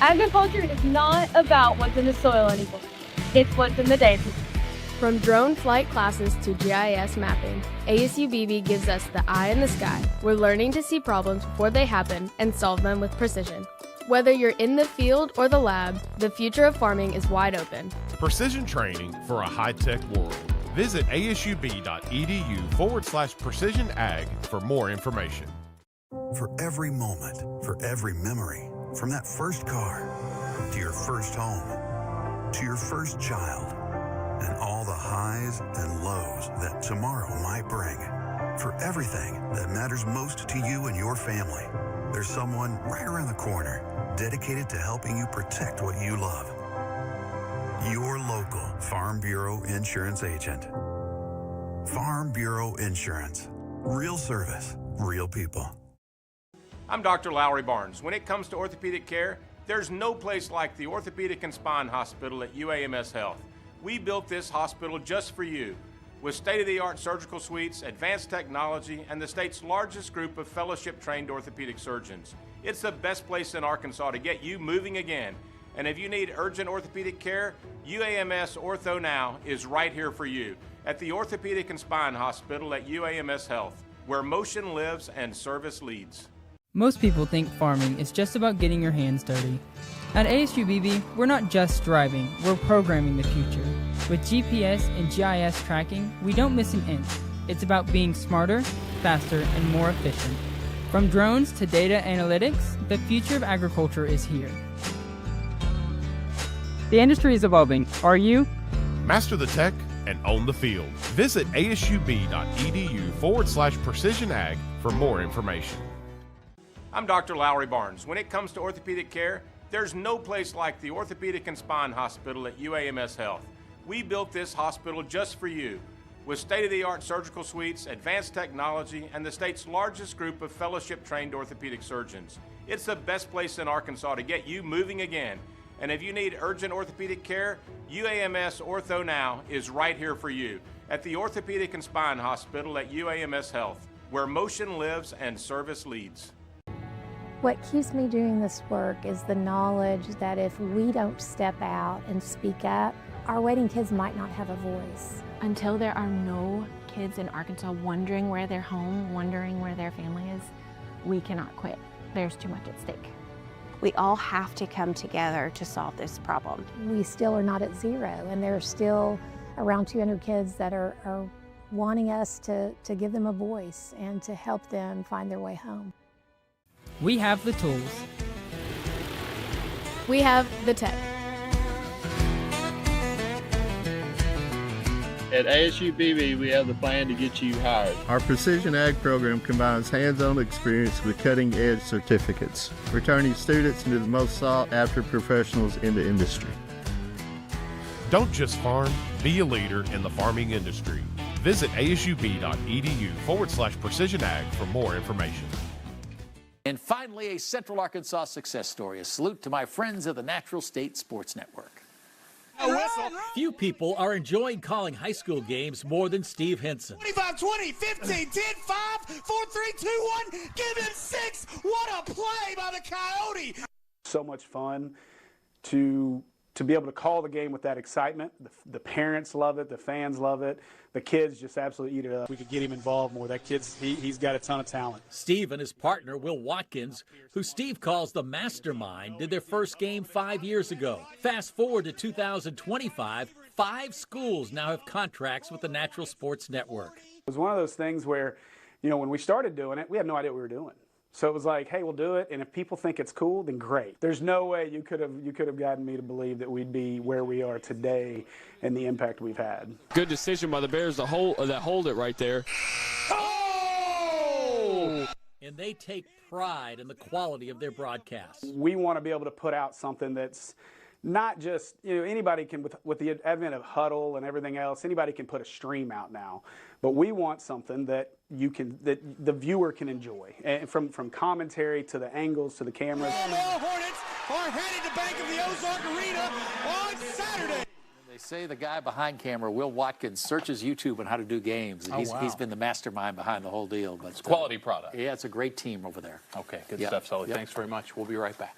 [SPEAKER 11] Agriculture is not about what's in the soil anymore. It's what's in the data.
[SPEAKER 12] From drone flight classes to GIS mapping, ASU-BB gives us the eye in the sky. We're learning to see problems before they happen and solve them with precision. Whether you're in the field or the lab, the future of farming is wide open.
[SPEAKER 5] Precision training for a high-tech world. Visit asub.edu/precision ag for more information.
[SPEAKER 13] For every moment, for every memory, from that first car to your first home, to your first child, and all the highs and lows that tomorrow might bring. For everything that matters most to you and your family, there's someone right around the corner dedicated to helping you protect what you love. Your local Farm Bureau Insurance agent. Farm Bureau Insurance. Real service, real people.
[SPEAKER 14] I'm Dr. Lowry Barnes. When it comes to orthopedic care, there's no place like the Orthopedic and Spine Hospital at UAMS Health. We built this hospital just for you, with state-of-the-art surgical suites, advanced technology, and the state's largest group of fellowship-trained orthopedic surgeons. It's the best place in Arkansas to get you moving again. And if you need urgent orthopedic care, UAMS Ortho Now is right here for you at the Orthopedic and Spine Hospital at UAMS Health, where motion lives and service leads.
[SPEAKER 3] Most people think farming is just about getting your hands dirty. At ASU-BB, we're not just driving, we're programming the future. With GPS and GIS tracking, we don't miss an inch. It's about being smarter, faster, and more efficient. From drones to data analytics, the future of agriculture is here.
[SPEAKER 4] The industry is evolving. Are you?
[SPEAKER 5] Master the tech and own the field. Visit asub.edu/precision ag for more information.
[SPEAKER 14] I'm Dr. Lowry Barnes. When it comes to orthopedic care, there's no place like the Orthopedic and Spine Hospital at UAMS Health. We built this hospital just for you, with state-of-the-art surgical suites, advanced technology, and the state's largest group of fellowship-trained orthopedic surgeons. It's the best place in Arkansas to get you moving again. And if you need urgent orthopedic care, UAMS Ortho Now is right here for you at the Orthopedic and Spine Hospital at UAMS Health, where motion lives and service leads.
[SPEAKER 15] What keeps me doing this work is the knowledge that if we don't step out and speak up, our waiting kids might not have a voice.
[SPEAKER 16] Until there are no kids in Arkansas wondering where they're home, wondering where their family is, we cannot quit. There's too much at stake.
[SPEAKER 17] We all have to come together to solve this problem.
[SPEAKER 15] We still are not at zero, and there are still around 200 kids that are wanting us to give them a voice and to help them find their way home.
[SPEAKER 3] We have the tools.
[SPEAKER 12] We have the tech.
[SPEAKER 18] At ASU-BB, we have the plan to get you hired.
[SPEAKER 19] Our Precision Ag program combines hands-on experience with cutting-edge certificates, returning students into the most sought-after professionals in the industry.
[SPEAKER 5] Don't just farm, be a leader in the farming industry. Visit asub.edu/precision ag for more information.
[SPEAKER 20] And finally, a Central Arkansas success story. A salute to my friends of the Natural State Sports Network.
[SPEAKER 1] A whistle.
[SPEAKER 20] Few people are enjoying calling high school games more than Steve Henson.
[SPEAKER 21] 25, 20, 15, 10, 5, 4, 3, 2, 1. Give it 6. What a play by the Coyote.
[SPEAKER 1] So much fun to be able to call the game with that excitement. The parents love it. The fans love it. The kids just absolutely eat it up. We could get him involved more. That kid's, he's got a ton of talent.
[SPEAKER 20] Steve and his partner, Will Watkins, who Steve calls the mastermind, did their first game 5 years ago. Fast forward to 2025, 5 schools now have contracts with the Natural Sports Network.
[SPEAKER 1] It was one of those things where, you know, when we started doing it, we had no idea what we were doing. So it was like, hey, we'll do it, and if people think it's cool, then great. There's no way you could have gotten me to believe that we'd be where we are today and the impact we've had.
[SPEAKER 22] Good decision by the Bears to hold it right there.
[SPEAKER 20] Oh! And they take pride in the quality of their broadcasts.
[SPEAKER 1] We want to be able to put out something that's not just, you know, anybody can, with the advent of Huddle and everything else, anybody can put a stream out now. But we want something that that the viewer can enjoy, and from commentary to the angles to the cameras.
[SPEAKER 21] The Hornets are headed to Bank of the Ozark Arena on Saturday.
[SPEAKER 20] They say the guy behind camera, Will Watkins, searches YouTube on how to do games. And he's been the mastermind behind the whole deal. But
[SPEAKER 22] It's a quality product.
[SPEAKER 20] Yeah, it's a great team over there.
[SPEAKER 22] Okay, good stuff, Sully. Thanks very much. We'll be right back.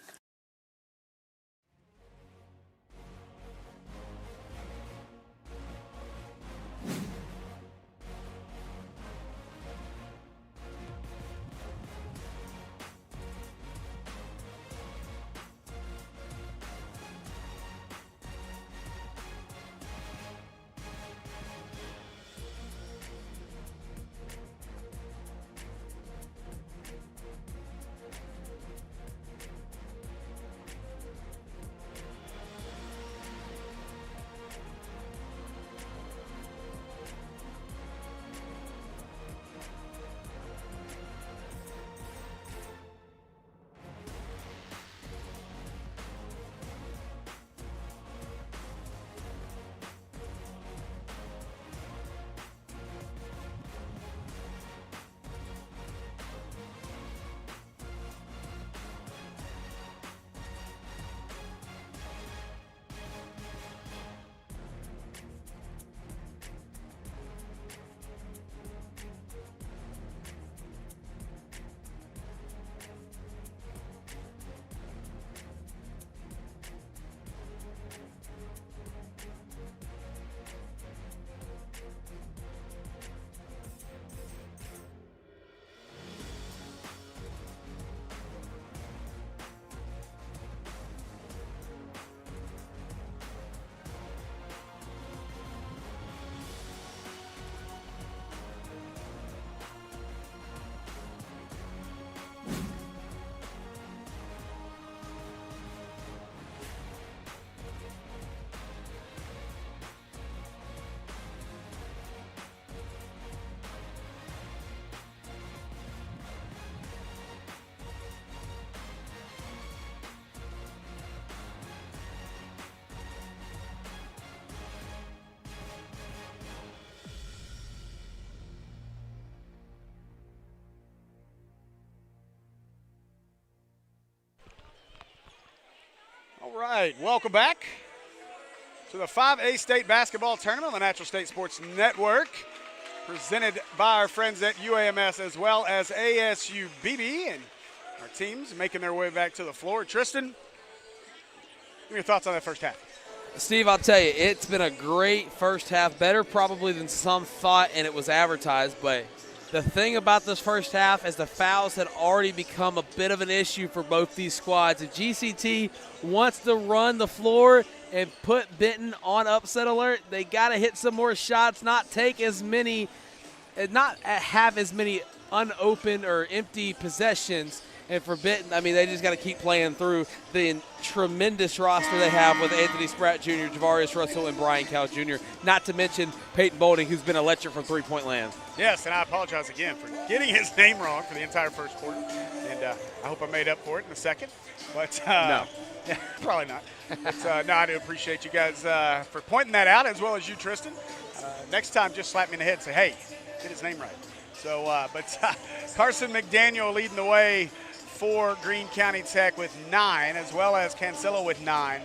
[SPEAKER 1] All right, welcome back to the 5A State Basketball Tournament on the Natural State Sports Network, presented by our friends at UAMS as well as ASU BB, and our teams making their way back to the floor. Tristan, what are your thoughts on that first half?
[SPEAKER 2] Steve, I'll tell you, it's been a great first half, better probably than some thought, and it was advertised, but the thing about this first half is the fouls had already become a bit of an issue for both these squads. If GCT wants to run the floor and put Benton on upset alert, they got to hit some more shots, not have as many unopened or empty possessions. And for Benton, I mean, they just got to keep playing through the tremendous roster they have with Anthony Spratt Jr., Javarius Russell, and Brian Cowles Jr., not to mention Peyton Bolding, who's been electric from three-point land.
[SPEAKER 1] Yes, and I apologize again for getting his name wrong for the entire first quarter, and I hope I made up for it in the second. But
[SPEAKER 22] no.
[SPEAKER 1] Yeah, probably not. But, no, I do appreciate you guys for pointing that out, as well as you, Tristan. Next time, just slap me in the head and say, hey, get his name right. So, Carson McDaniel leading the way for Greene County Tech with 9, as well as Cancelo with 9.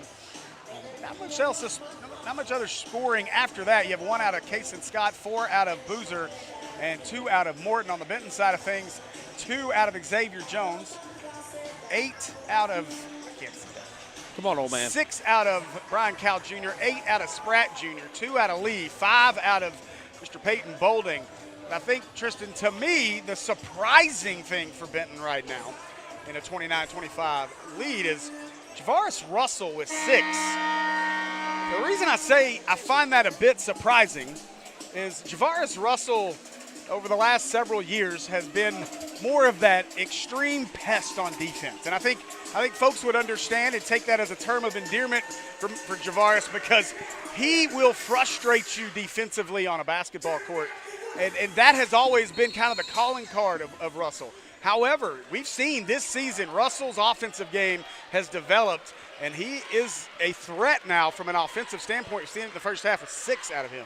[SPEAKER 1] not much other scoring after that. You have 1 out of Kason Scott, 4 out of Boozer, and 2 out of Morton on the Benton side of things. 2 out of Xavier Jones, 8 out of, I can't see that.
[SPEAKER 2] Come on, old man.
[SPEAKER 1] 6 out of Brian Cal Jr., 8 out of Spratt Jr., 2 out of Lee, 5 out of Mr. Peyton Bolding. And I think, Tristan, to me, the surprising thing for Benton right now in a 29-25 lead is Javaris Russell with 6. The reason I say I find that a bit surprising is Javaris Russell over the last several years has been more of that extreme pest on defense. And I think folks would understand and take that as a term of endearment for Javaris, because he will frustrate you defensively on a basketball court. And that has always been kind of the calling card of Russell. However, we've seen this season Russell's offensive game has developed, and he is a threat now from an offensive standpoint. You've seen it in the first half with 6 out of him.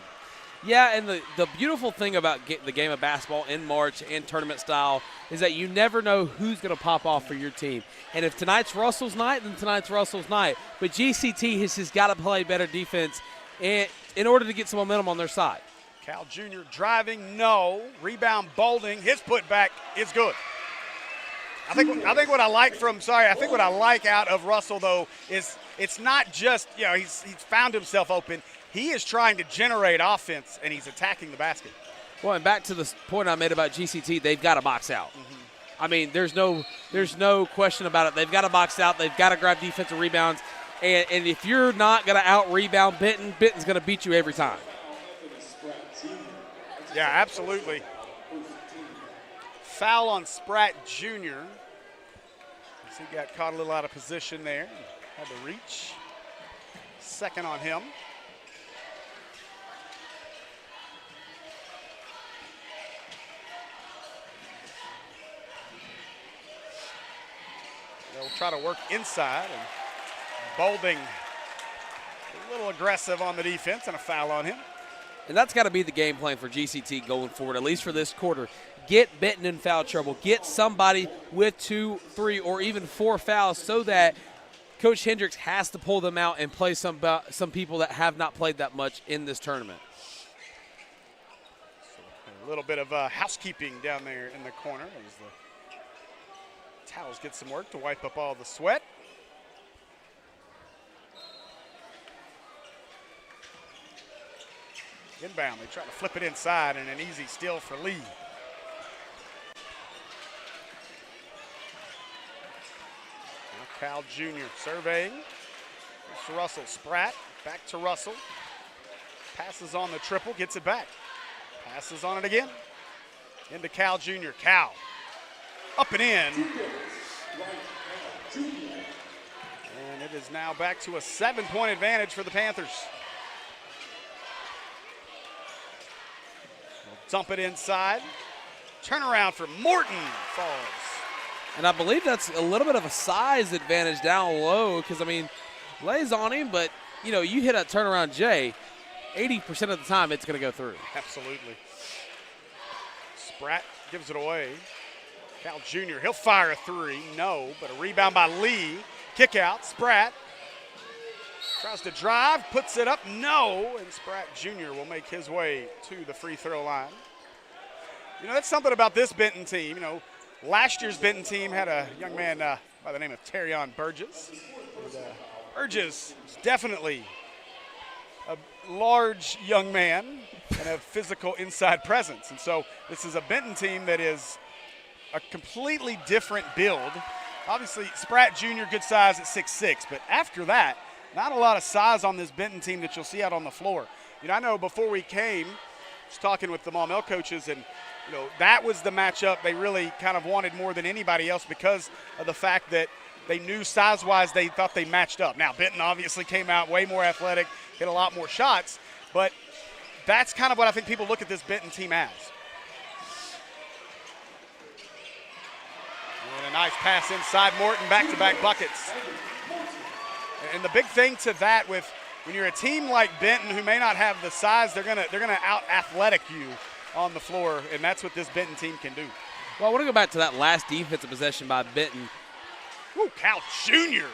[SPEAKER 2] Yeah, and the beautiful thing about the game of basketball in March and tournament style is that you never know who's going to pop off for your team. And if tonight's Russell's night, then tonight's Russell's night. But GCT has just got to play better defense in order to get some momentum on their side.
[SPEAKER 1] Cal Jr. driving, no. Rebound Bolding. His putback is good. I think what I like out of Russell, though, is it's not just, he's found himself open. He is trying to generate offense, and he's attacking the basket.
[SPEAKER 2] Well, and back to the point I made about GCT, they've got to box out. Mm-hmm. I mean, there's no question about it. They've got to box out. They've got to grab defensive rebounds. And if you're not going to out-rebound Benton's going to beat you every time.
[SPEAKER 1] Yeah, absolutely. Foul on Spratt Jr. He got caught a little out of position there. Had to reach. Second on him. They'll try to work inside, and Bolding a little aggressive on the defense, and a foul on him.
[SPEAKER 2] And that's got to be the game plan for GCT going forward, at least for this quarter. Get Benton in foul trouble. Get somebody with 2, 3, or even 4 fouls so that Coach Hendricks has to pull them out and play some people that have not played that much in this tournament.
[SPEAKER 1] So a little bit of housekeeping down there in the corner as the towels get some work to wipe up all the sweat. Inbound, they try to flip it inside, and an easy steal for Lee. Now Cal Jr. surveying. It's to Russell. Spratt back to Russell. Passes on the triple, gets it back. Passes on it again. Into Cal Jr. Cal. Up and in. And it is now back to a 7-point advantage for the Panthers. Dump it inside. Turnaround for Morton. Falls.
[SPEAKER 2] And I believe that's a little bit of a size advantage down low because, lays on him, but, you hit a turnaround J, 80% of the time it's going to go through.
[SPEAKER 1] Absolutely. Spratt gives it away. Cal Jr., he'll fire a 3. No, but a rebound by Lee. Kick out. Spratt tries to drive, puts it up. No, and Spratt Jr. will make his way to the free throw line. That's something about this Benton team. Last year's Benton team had a young man by the name of Terrion Burgess. And, Burgess is definitely a large young man and a physical inside presence. And so this is a Benton team that is a completely different build. Obviously, Spratt Jr., good size at 6'6", but after that, not a lot of size on this Benton team that you'll see out on the floor. I know before we came, I was talking with the Maumelle coaches, and that was the matchup they really kind of wanted more than anybody else because of the fact that they knew size-wise they thought they matched up. Now, Benton obviously came out way more athletic, hit a lot more shots, but that's kind of what I think people look at this Benton team as. And a nice pass inside Morton, back-to-back buckets. And the big thing to that with when you're a team like Benton who may not have the size, they're gonna out-athletic you on the floor, and that's what this Benton team can do.
[SPEAKER 2] Well, I want to go back to that last defensive possession by Benton.
[SPEAKER 1] Ooh, Cal Jr.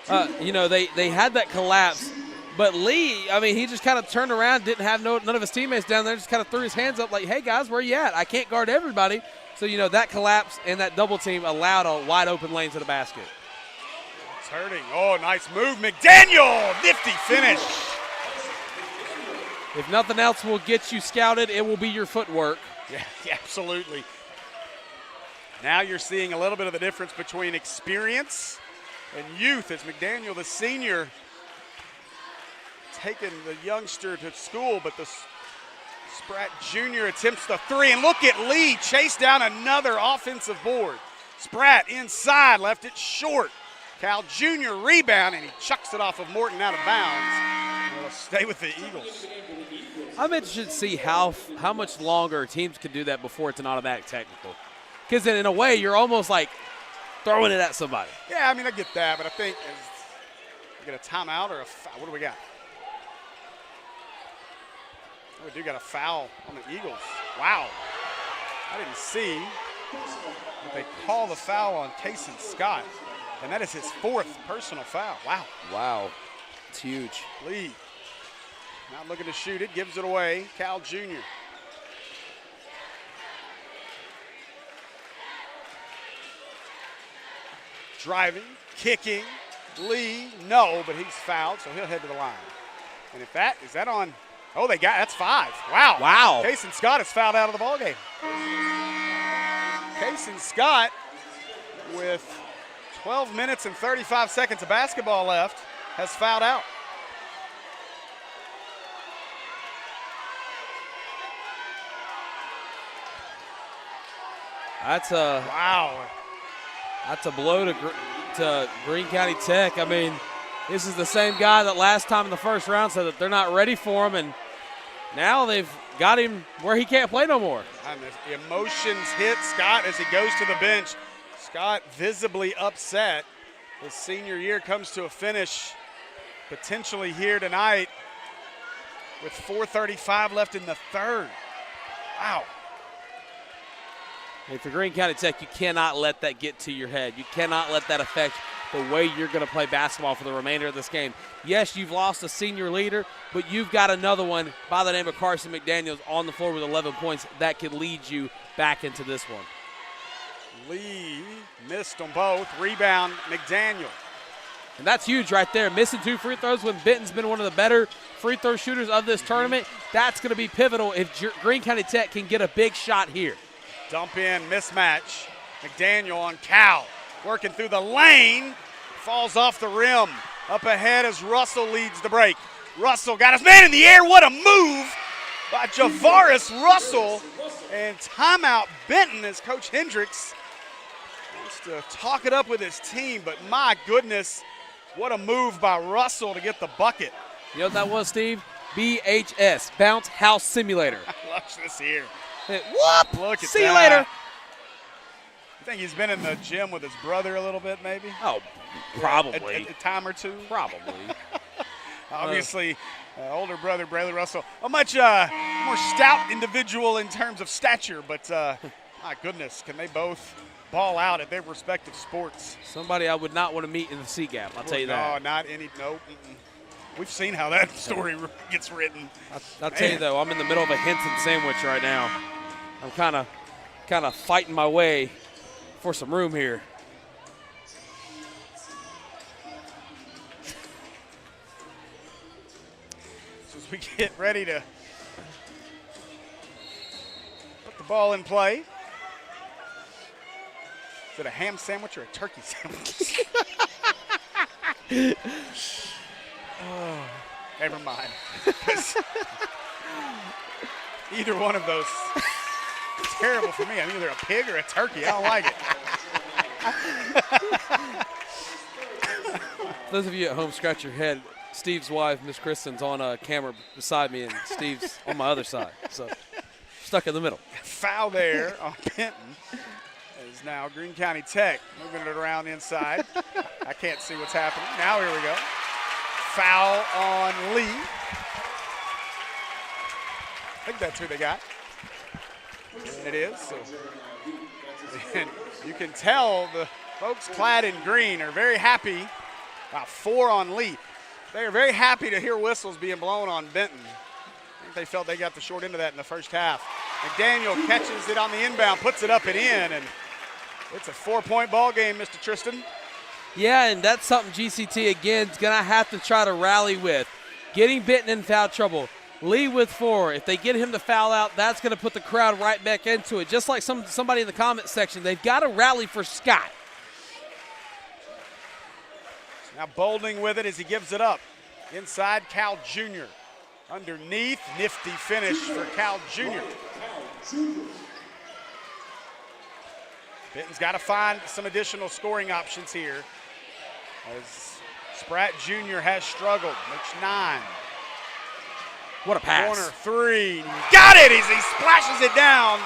[SPEAKER 2] they had that collapse. But Lee, I mean, he just kind of turned around, didn't have none of his teammates down there, just kind of threw his hands up like, hey, guys, where you at? I can't guard everybody. So, that collapse and that double team allowed a wide open lane to the basket.
[SPEAKER 1] It's hurting. Oh, nice move. McDaniel, nifty finish.
[SPEAKER 2] If nothing else will get you scouted, it will be your footwork.
[SPEAKER 1] Yeah, absolutely. Now you're seeing a little bit of the difference between experience and youth as McDaniel, the senior, taking the youngster to school, but the Spratt Jr. attempts the three, and look at Lee chase down another offensive board. Spratt inside, left it short. Cal Jr. rebound, and he chucks it off of Morton out of bounds. It'll stay with the Eagles.
[SPEAKER 2] I'm interested to see how much longer teams can do that before it's an automatic technical. Because in a way, you're almost like throwing it at somebody.
[SPEAKER 1] Yeah, I mean, I get that, but I think we get a timeout or a foul. What do we got? Oh, we do got a foul on the Eagles. Wow. I didn't see, but they call the foul on Kason Scott, and that is his 4th personal foul. Wow.
[SPEAKER 2] Wow. It's huge.
[SPEAKER 1] Lee not looking to shoot it, gives it away. Cal Jr. Driving, kicking. Lee, no, but he's fouled, so he'll head to the line. And if is that on? Oh, that's 5. Wow.
[SPEAKER 2] Wow.
[SPEAKER 1] Kason Scott is fouled out of the ballgame. Kason Scott, with 12 minutes and 35 seconds of basketball left, has fouled out.
[SPEAKER 2] That's a blow to Greene County Tech. I mean, this is the same guy that last time in the first round said that they're not ready for him, and now they've got him where he can't play no more.
[SPEAKER 1] And the emotions hit Scott as he goes to the bench. Scott visibly upset. His senior year comes to a finish potentially here tonight with 4:35 left in the third. Wow.
[SPEAKER 2] Hey, for Greene County Tech, you cannot let that get to your head. You cannot let that affect the way you're going to play basketball for the remainder of this game. Yes, you've lost a senior leader, but you've got another one by the name of Carson McDaniels on the floor with 11 points that could lead you back into this one.
[SPEAKER 1] Lee missed on both. Rebound, McDaniel.
[SPEAKER 2] And that's huge right there. Missing 2 free throws when Benton's been one of the better free throw shooters of this tournament. That's going to be pivotal if Greene County Tech can get a big shot here.
[SPEAKER 1] Dump in, mismatch. McDaniel on Cal. Working through the lane. Falls off the rim. Up ahead as Russell leads the break. Russell got his man in the air. What a move by Javaris Russell. And timeout Benton as Coach Hendricks wants to talk it up with his team. But my goodness, what a move by Russell to get the bucket.
[SPEAKER 2] You know what that was, Steve? BHS, Bounce House Simulator.
[SPEAKER 1] Watch this here.
[SPEAKER 2] Whoop!
[SPEAKER 1] Look at
[SPEAKER 2] See
[SPEAKER 1] that.
[SPEAKER 2] you later.
[SPEAKER 1] You think he's been in the gym with his brother a little bit, maybe?
[SPEAKER 2] Oh, probably.
[SPEAKER 1] A time or two?
[SPEAKER 2] Probably.
[SPEAKER 1] Obviously, older brother, Braylon Russell, a much more stout individual in terms of stature, but my goodness, can they both ball out at their respective sports?
[SPEAKER 2] Somebody I would not want to meet in the C Gap, I'll tell you that.
[SPEAKER 1] No, not any, nope. We've seen how that story gets written.
[SPEAKER 2] I'll tell you, though, I'm in the middle of a Henson sandwich right now. I'm kind of fighting my way for some room here.
[SPEAKER 1] So as we get ready to put the ball in play. Is it a ham sandwich or a turkey sandwich? Oh, never mind. Either one of those is terrible for me. I'm either a pig or a turkey. I don't like it.
[SPEAKER 2] Those of you at home, scratch your head. Steve's wife, Miss Kristen's on a camera beside me, and Steve's on my other side. So stuck in the middle.
[SPEAKER 1] Foul there on Benton. Is now Greene County Tech moving it around inside. I can't see what's happening. Now here we go. Foul on Lee. I think that's who they got. And it is. So. And you can tell the folks clad in green are very happy Wow, 4 on Lee. They are very happy to hear whistles being blown on Benton. I think they felt they got the short end of that in the first half. McDaniel catches it on the inbound, puts it up and in, and it's a 4-point ball game, Mr. Tristan.
[SPEAKER 2] Yeah, and that's something GCT, again, is going to have to try to rally with. Getting Benton in foul trouble. Lee with 4. If they get him to foul out, that's going to put the crowd right back into it. Just like somebody in the comment section, they've got to rally for Scott.
[SPEAKER 1] Now Bolding with it as he gives it up. Inside, Cal Jr. Underneath, nifty finish for Cal Jr. Benton's got to find some additional scoring options here as Spratt Jr. has struggled. Makes 9.
[SPEAKER 2] What a pass.
[SPEAKER 1] Corner 3. Got it as he splashes it down.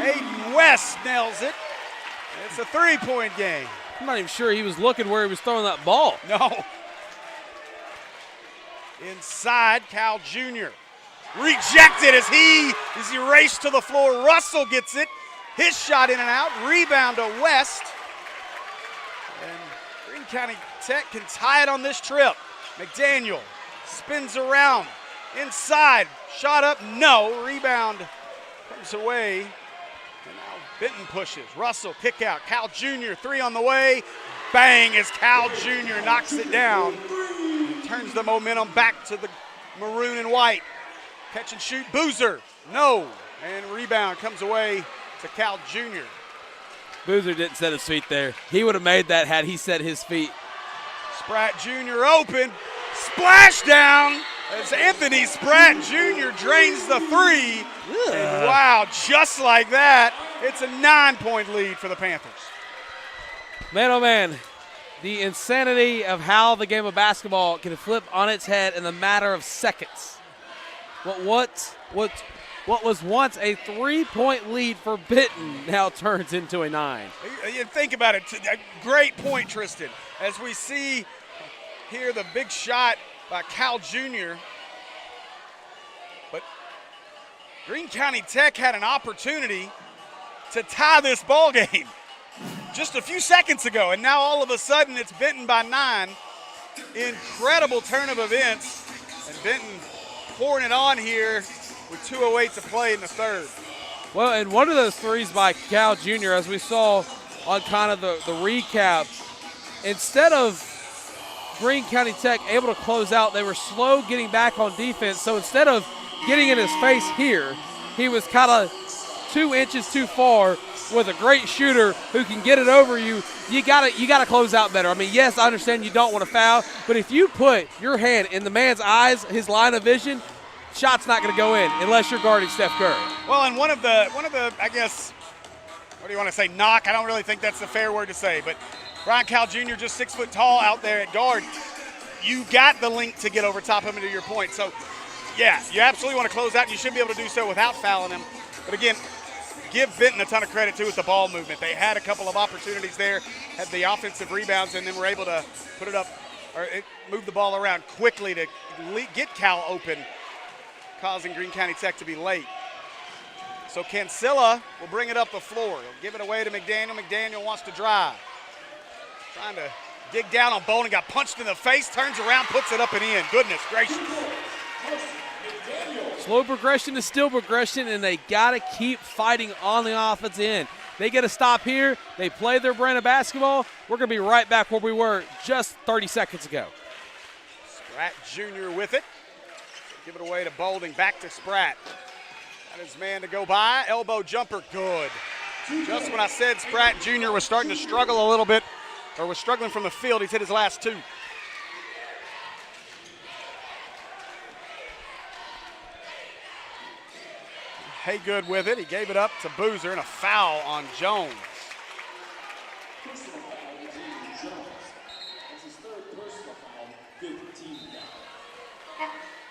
[SPEAKER 1] Aiden West nails it. It's a 3-point game.
[SPEAKER 2] I'm not even sure he was looking where he was throwing that ball.
[SPEAKER 1] No. Inside, Cal Jr. Rejected as he is erased to the floor. Russell gets it. His shot in and out. Rebound to West. And Greene County Tech can tie it on this trip. McDaniel spins around. Inside. Shot up. No. Rebound comes away. And now Benton pushes. Russell kick out. Cal Jr. 3 on the way. Bang as Cal Jr. knocks it down. Turns the momentum back to the maroon and white. Catch and shoot. Boozer. No. And rebound comes away to Cal Jr.
[SPEAKER 2] Boozer didn't set his feet there. He would have made that had he set his feet.
[SPEAKER 1] Spratt Jr. open. Splash down as Anthony Spratt Jr. drains the 3. And wow, just like that, it's a 9-point lead for the Panthers.
[SPEAKER 2] Man, oh man, the insanity of how the game of basketball can flip on its head in the matter of seconds. What was once a 3-point lead for Benton now turns into a 9.
[SPEAKER 1] You think about it. A great point, Tristan. As we see here the big shot by Cal Jr. But Greene County Tech had an opportunity to tie this ball game just a few seconds ago, and now all of a sudden it's Benton by 9. Incredible turn of events, and Benton pouring it on here with 2:08 to play in the third.
[SPEAKER 2] Well, and one of those threes by Cal Jr., as we saw on kind of the recap, instead of Greene County Tech able to close out, they were slow getting back on defense. So instead of getting in his face here, he was kind of 2 inches too far with a great shooter who can get it over you. You gotta close out better. I mean, yes, I understand you don't want to foul, but if you put your hand in the man's eyes, his line of vision, shot's not going to go in unless you're guarding Steph Curry.
[SPEAKER 1] Well, and one of the I guess, what do you want to say, knock? I don't really think that's the fair word to say, but Brian Cal Jr. just 6 foot tall out there at guard. You got the length to get over top of him, to your point. So, yeah, you absolutely want to close out, and you should be able to do so without fouling him. But again, give Benton a ton of credit, too, with the ball movement. They had a couple of opportunities there, had the offensive rebounds, and then were able to put it up, or move the ball around quickly to get Cal open, causing Greene County Tech to be late. So Cancilla will bring it up the floor. He'll give it away to McDaniel. McDaniel wants to drive. Trying to dig down on Bolding, got punched in the face, turns around, puts it up and in. Goodness gracious.
[SPEAKER 2] Slow progression is still progression, and they got to keep fighting on the offensive end. They get a stop here. They play their brand of basketball. We're going to be right back where we were just 30 seconds ago.
[SPEAKER 1] Spratt Jr. with it. Give it away to Bolding, back to Spratt. Got his man to go by, elbow jumper, good. Just when I said Spratt Jr. was starting to struggle a little bit, or was struggling from the field, he's hit his last 2. Haygood with it, he gave it up to Boozer, and a foul on Jones.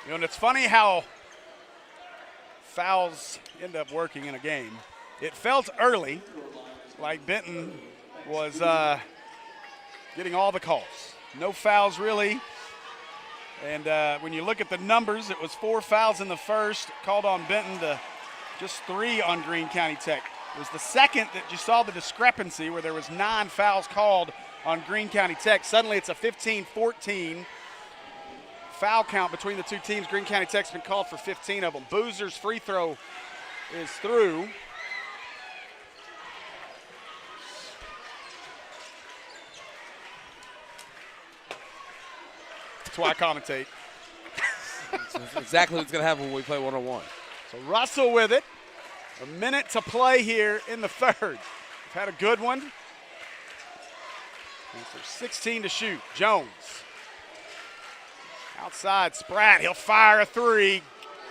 [SPEAKER 1] You know, and it's funny how fouls end up working in a game. It felt early like Benton was getting all the calls. No fouls really. And when you look at the numbers, it was 4 fouls in the first, called on Benton to just 3 on Greene County Tech. It was the second that you saw the discrepancy where there was 9 fouls called on Greene County Tech. Suddenly it's a 15-14 foul count between the two teams. Greene County Tech's been called for 15 of them. Boozer's free throw is through. That's why I commentate.
[SPEAKER 2] That's exactly what's going to happen when we play one-on-one.
[SPEAKER 1] So Russell with it. A minute to play here in the third. We've had a good one. And there's 16 to shoot. Jones. Outside, Spratt. He'll fire a three.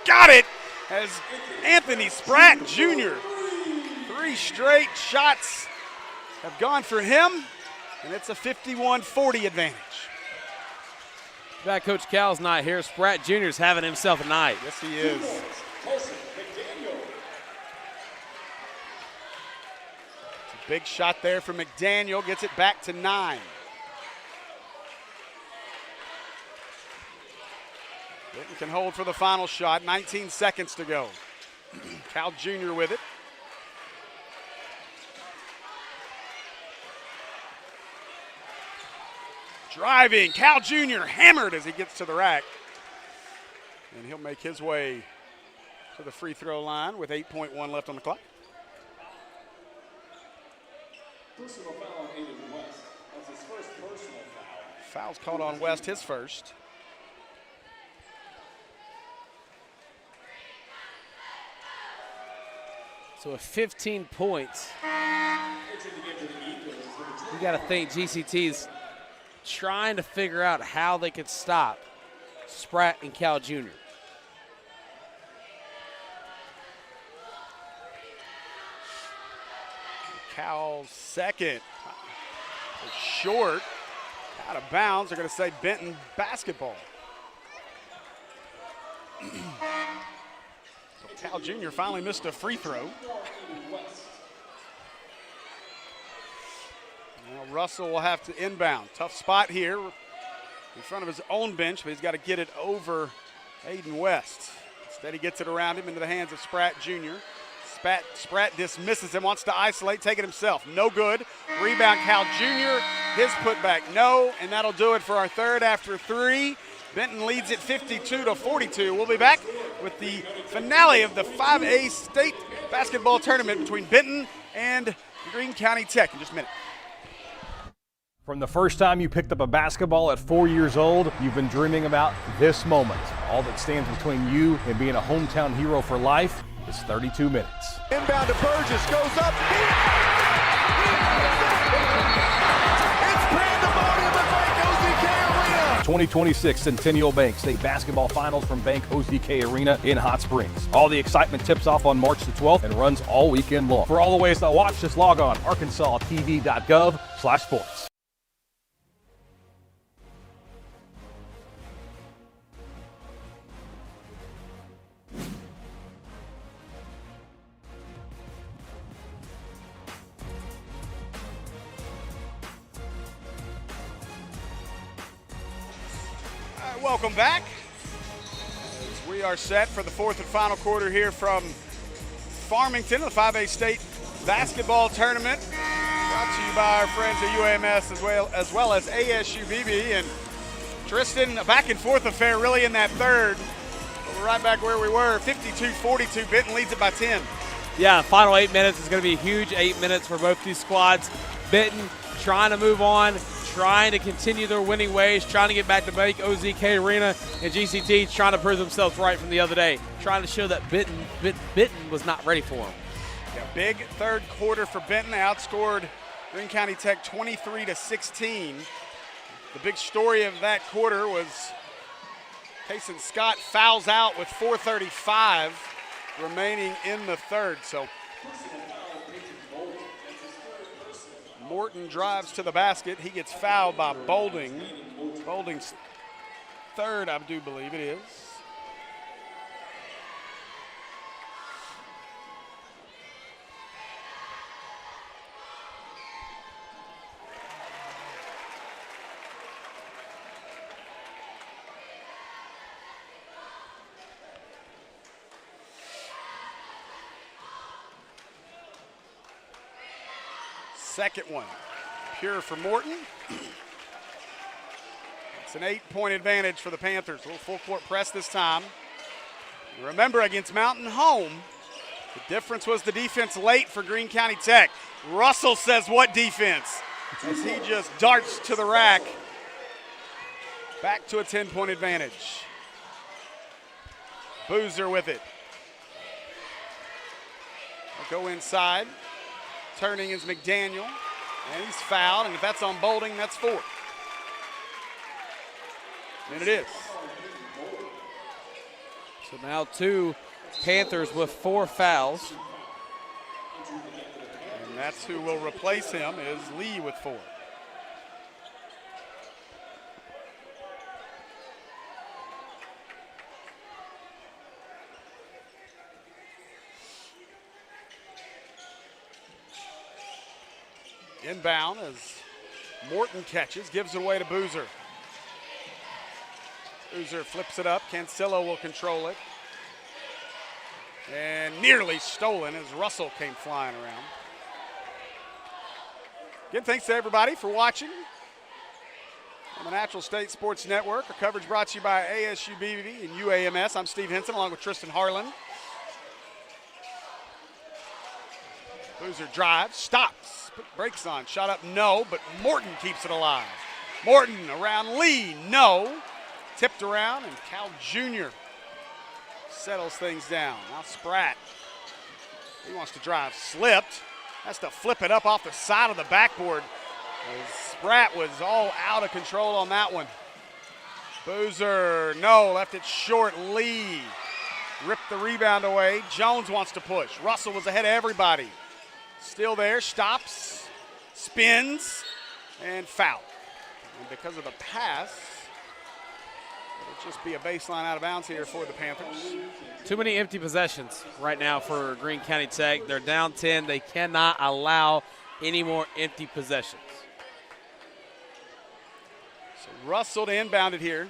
[SPEAKER 1] Got it as Anthony Spratt Jr. 3 straight shots have gone for him, and it's a 51-40 advantage.
[SPEAKER 2] Back Coach Cal's not here. Spratt Jr. is having himself a night.
[SPEAKER 1] Yes, he is. It's a big shot there for McDaniel. Gets it back to 9. Benton can hold for the final shot. 19 seconds to go. Cal Jr. with it. Driving, Cal Jr. hammered as he gets to the rack. And he'll make his way to the free throw line with 8.1 left on the clock.
[SPEAKER 7] Personal foul on Aiden West. That's his first personal foul.
[SPEAKER 1] Foul's called on West, his first.
[SPEAKER 2] So with 15 points, you got to think GCT's trying to figure out how they could stop Spratt and Cal Jr.
[SPEAKER 1] Cal's second. It's short. Out of bounds. They're going to say Benton basketball. So Cal Jr. finally missed a free throw. Now Russell will have to inbound. Tough spot here in front of his own bench, but he's got to get it over Aiden West. Instead, he gets it around him into the hands of Spratt Jr. Spratt dismisses him, wants to isolate, take it himself. No good. Rebound, Cal Jr. His putback, no, and that'll do it for our third after 3. Benton leads it 52-42. We'll be back with the finale of the 5A state basketball tournament between Benton and Greene County Tech in just a minute.
[SPEAKER 8] From the first time you picked up a basketball at 4 years old, you've been dreaming about this moment. All that stands between you and being a hometown hero for life is 32 minutes.
[SPEAKER 21] Inbound to Burgess, goes up. It's pandemonium at Bank OZK Arena.
[SPEAKER 8] 2026 Centennial Bank State Basketball Finals from Bank OZK Arena in Hot Springs. All the excitement tips off on March the 12th and runs all weekend long. For all the ways to watch, just log on arkansastv.gov/sports.
[SPEAKER 1] Welcome back. As we are set for the fourth and final quarter here from Farmington, the 5A state basketball tournament. Brought to you by our friends at UAMS as well as ASUBB. And Tristan, a back and forth affair really in that third. But we're right back where we were, 52-42. Benton leads it by 10.
[SPEAKER 2] Yeah, final 8 minutes is going to be a huge 8 minutes for both these squads. Benton trying to move on, trying to continue their winning ways, trying to get back to Bank OZK Arena, and GCT trying to prove themselves right from the other day, trying to show that Benton was not ready for them.
[SPEAKER 1] Yeah, big third quarter for Benton. They outscored Greene County Tech 23-16. The big story of that quarter was Kason Scott fouls out with 4:35 remaining in the third. So Morton drives to the basket. He gets fouled by Bolding. Bolding's third, I do believe it is. Second one. secure for Morton. It's an 8-point advantage for the Panthers. A little full court press this time. And remember, against Mountain home, the difference was the defense late for Greene County Tech. Russell says, what defense? As he just darts to the rack. Back to a 10-point advantage. Boozer with it. They'll go inside. Turning is McDaniel. And he's fouled, and if that's on Bolding, that's 4. And it is.
[SPEAKER 2] So now 2 Panthers with 4 fouls.
[SPEAKER 1] And that's who will replace him is Lee with 4. Inbound as Morton catches, gives it away to Boozer. Boozer flips it up. Cancillo will control it. And nearly stolen as Russell came flying around. Again, thanks to everybody for watching on the Natural State Sports Network. Our coverage brought to you by ASU BB and UAMS. I'm Steve Henson along with Tristan Harlan. Boozer drives, stops, put brakes on, shot up, no, but Morton keeps it alive. Morton around Lee, no. Tipped around, and Cal Jr. settles things down. Now Spratt, he wants to drive, slipped. Has to flip it up off the side of the backboard. Spratt was all out of control on that one. Boozer, no, left it short. Lee ripped the rebound away. Jones wants to push. Russell was ahead of everybody. Still there, stops, spins, and foul. And because of the pass, it'll just be a baseline out of bounds here for the Panthers.
[SPEAKER 2] Too many empty possessions right now for Greene County Tech. They're down 10. They cannot allow any more empty possessions.
[SPEAKER 1] So Russell to inbound it here.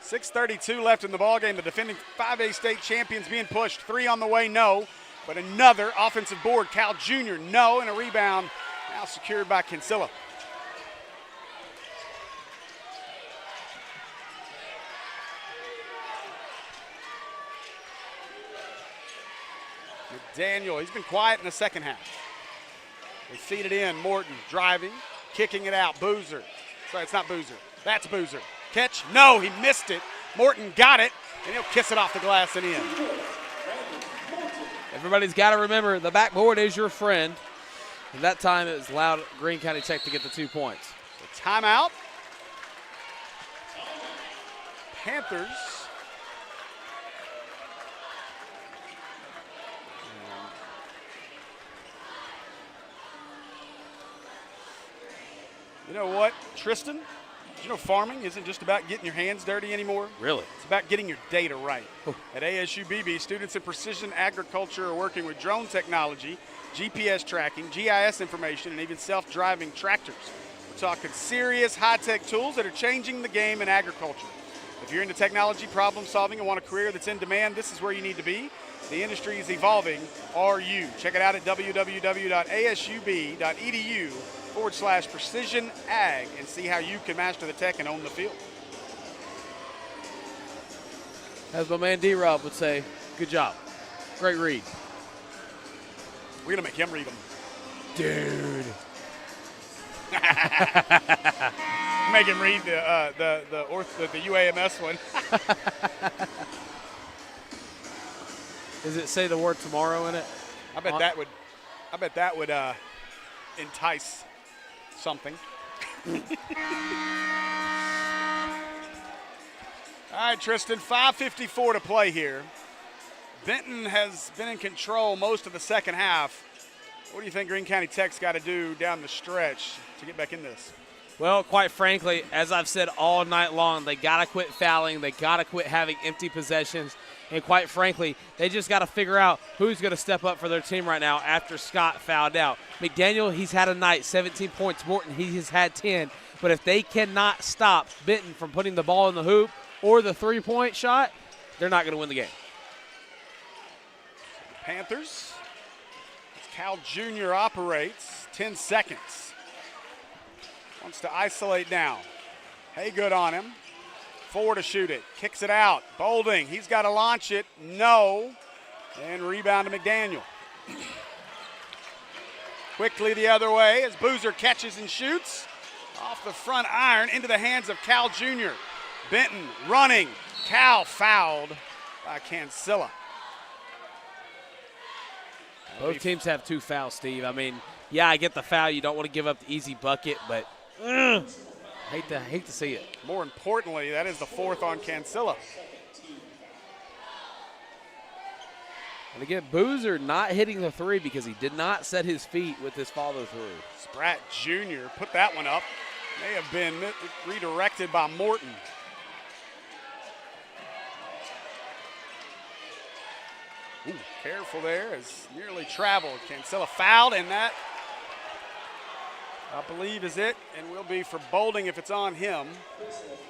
[SPEAKER 1] 6:32 left in the ballgame. The defending 5A state champions being pushed. 3 on the way, no. But another offensive board. Cal Jr., no, and a rebound now secured by Cancillo. McDaniel, he's been quiet in the second half. They feed it in. Morton driving, kicking it out. Boozer. Sorry, it's not Boozer. That's Boozer. Catch, no, he missed it. Morton got it, and he'll kiss it off the glass and in.
[SPEAKER 2] Everybody's got to remember the backboard is your friend. And that time it was allowed Greene County Tech to get the 2 points.
[SPEAKER 1] So timeout. Panthers. You know what, Tristan? You know, farming isn't just about getting your hands dirty anymore.
[SPEAKER 2] Really?
[SPEAKER 1] It's about getting your data right. At ASU BB, students in precision agriculture are working with drone technology, GPS tracking, GIS information, and even self-driving tractors. We're talking serious high-tech tools that are changing the game in agriculture. If you're into technology, problem solving, and want a career that's in demand, this is where you need to be. The industry is evolving. Are you? Check it out at www.asub.edu/precision ag and see how you can master the tech and own the field.
[SPEAKER 2] As my man D-Rob would say, good job. Great read.
[SPEAKER 1] We're going to make him read them.
[SPEAKER 2] Dude.
[SPEAKER 1] Make him read the UAMS one.
[SPEAKER 2] Does it say the word tomorrow in it?
[SPEAKER 1] I bet that would entice something. All right, Tristan, 5:54 to play here. Benton has been in control most of the second half. What do you think Greene County Tech's got to do down the stretch to get back in this?
[SPEAKER 2] Well, quite frankly, as I've said all night long, they got to quit fouling. They got to quit having empty possessions. And quite frankly, they just got to figure out who's going to step up for their team right now after Scott fouled out. McDaniel, he's had a night, 17 points. Morton, he has had 10. But if they cannot stop Benton from putting the ball in the hoop or the three-point shot, they're not going to win the game.
[SPEAKER 1] Panthers, as Cal Jr. operates, 10 seconds. Wants to isolate now. Haygood on him. 4 to shoot it. Kicks it out. Bolding. He's got to launch it. No. And rebound to McDaniel. Quickly the other way as Boozer catches and shoots. Off the front iron into the hands of Cal Jr. Benton running. Cal fouled by Cancilla.
[SPEAKER 2] Both teams have 2 fouls, Steve. I mean, yeah, I get the foul. You don't want to give up the easy bucket, but hate to see it.
[SPEAKER 1] More importantly, that is the 4th on Cancilla.
[SPEAKER 2] And again, Boozer not hitting the 3 because he did not set his feet with his follow-through.
[SPEAKER 1] Spratt Jr. put that one up. May have been redirected by Morton. Ooh, careful there as nearly traveled. Cancilla fouled, and that, I believe, is it, and will be for Bolding if it's on him.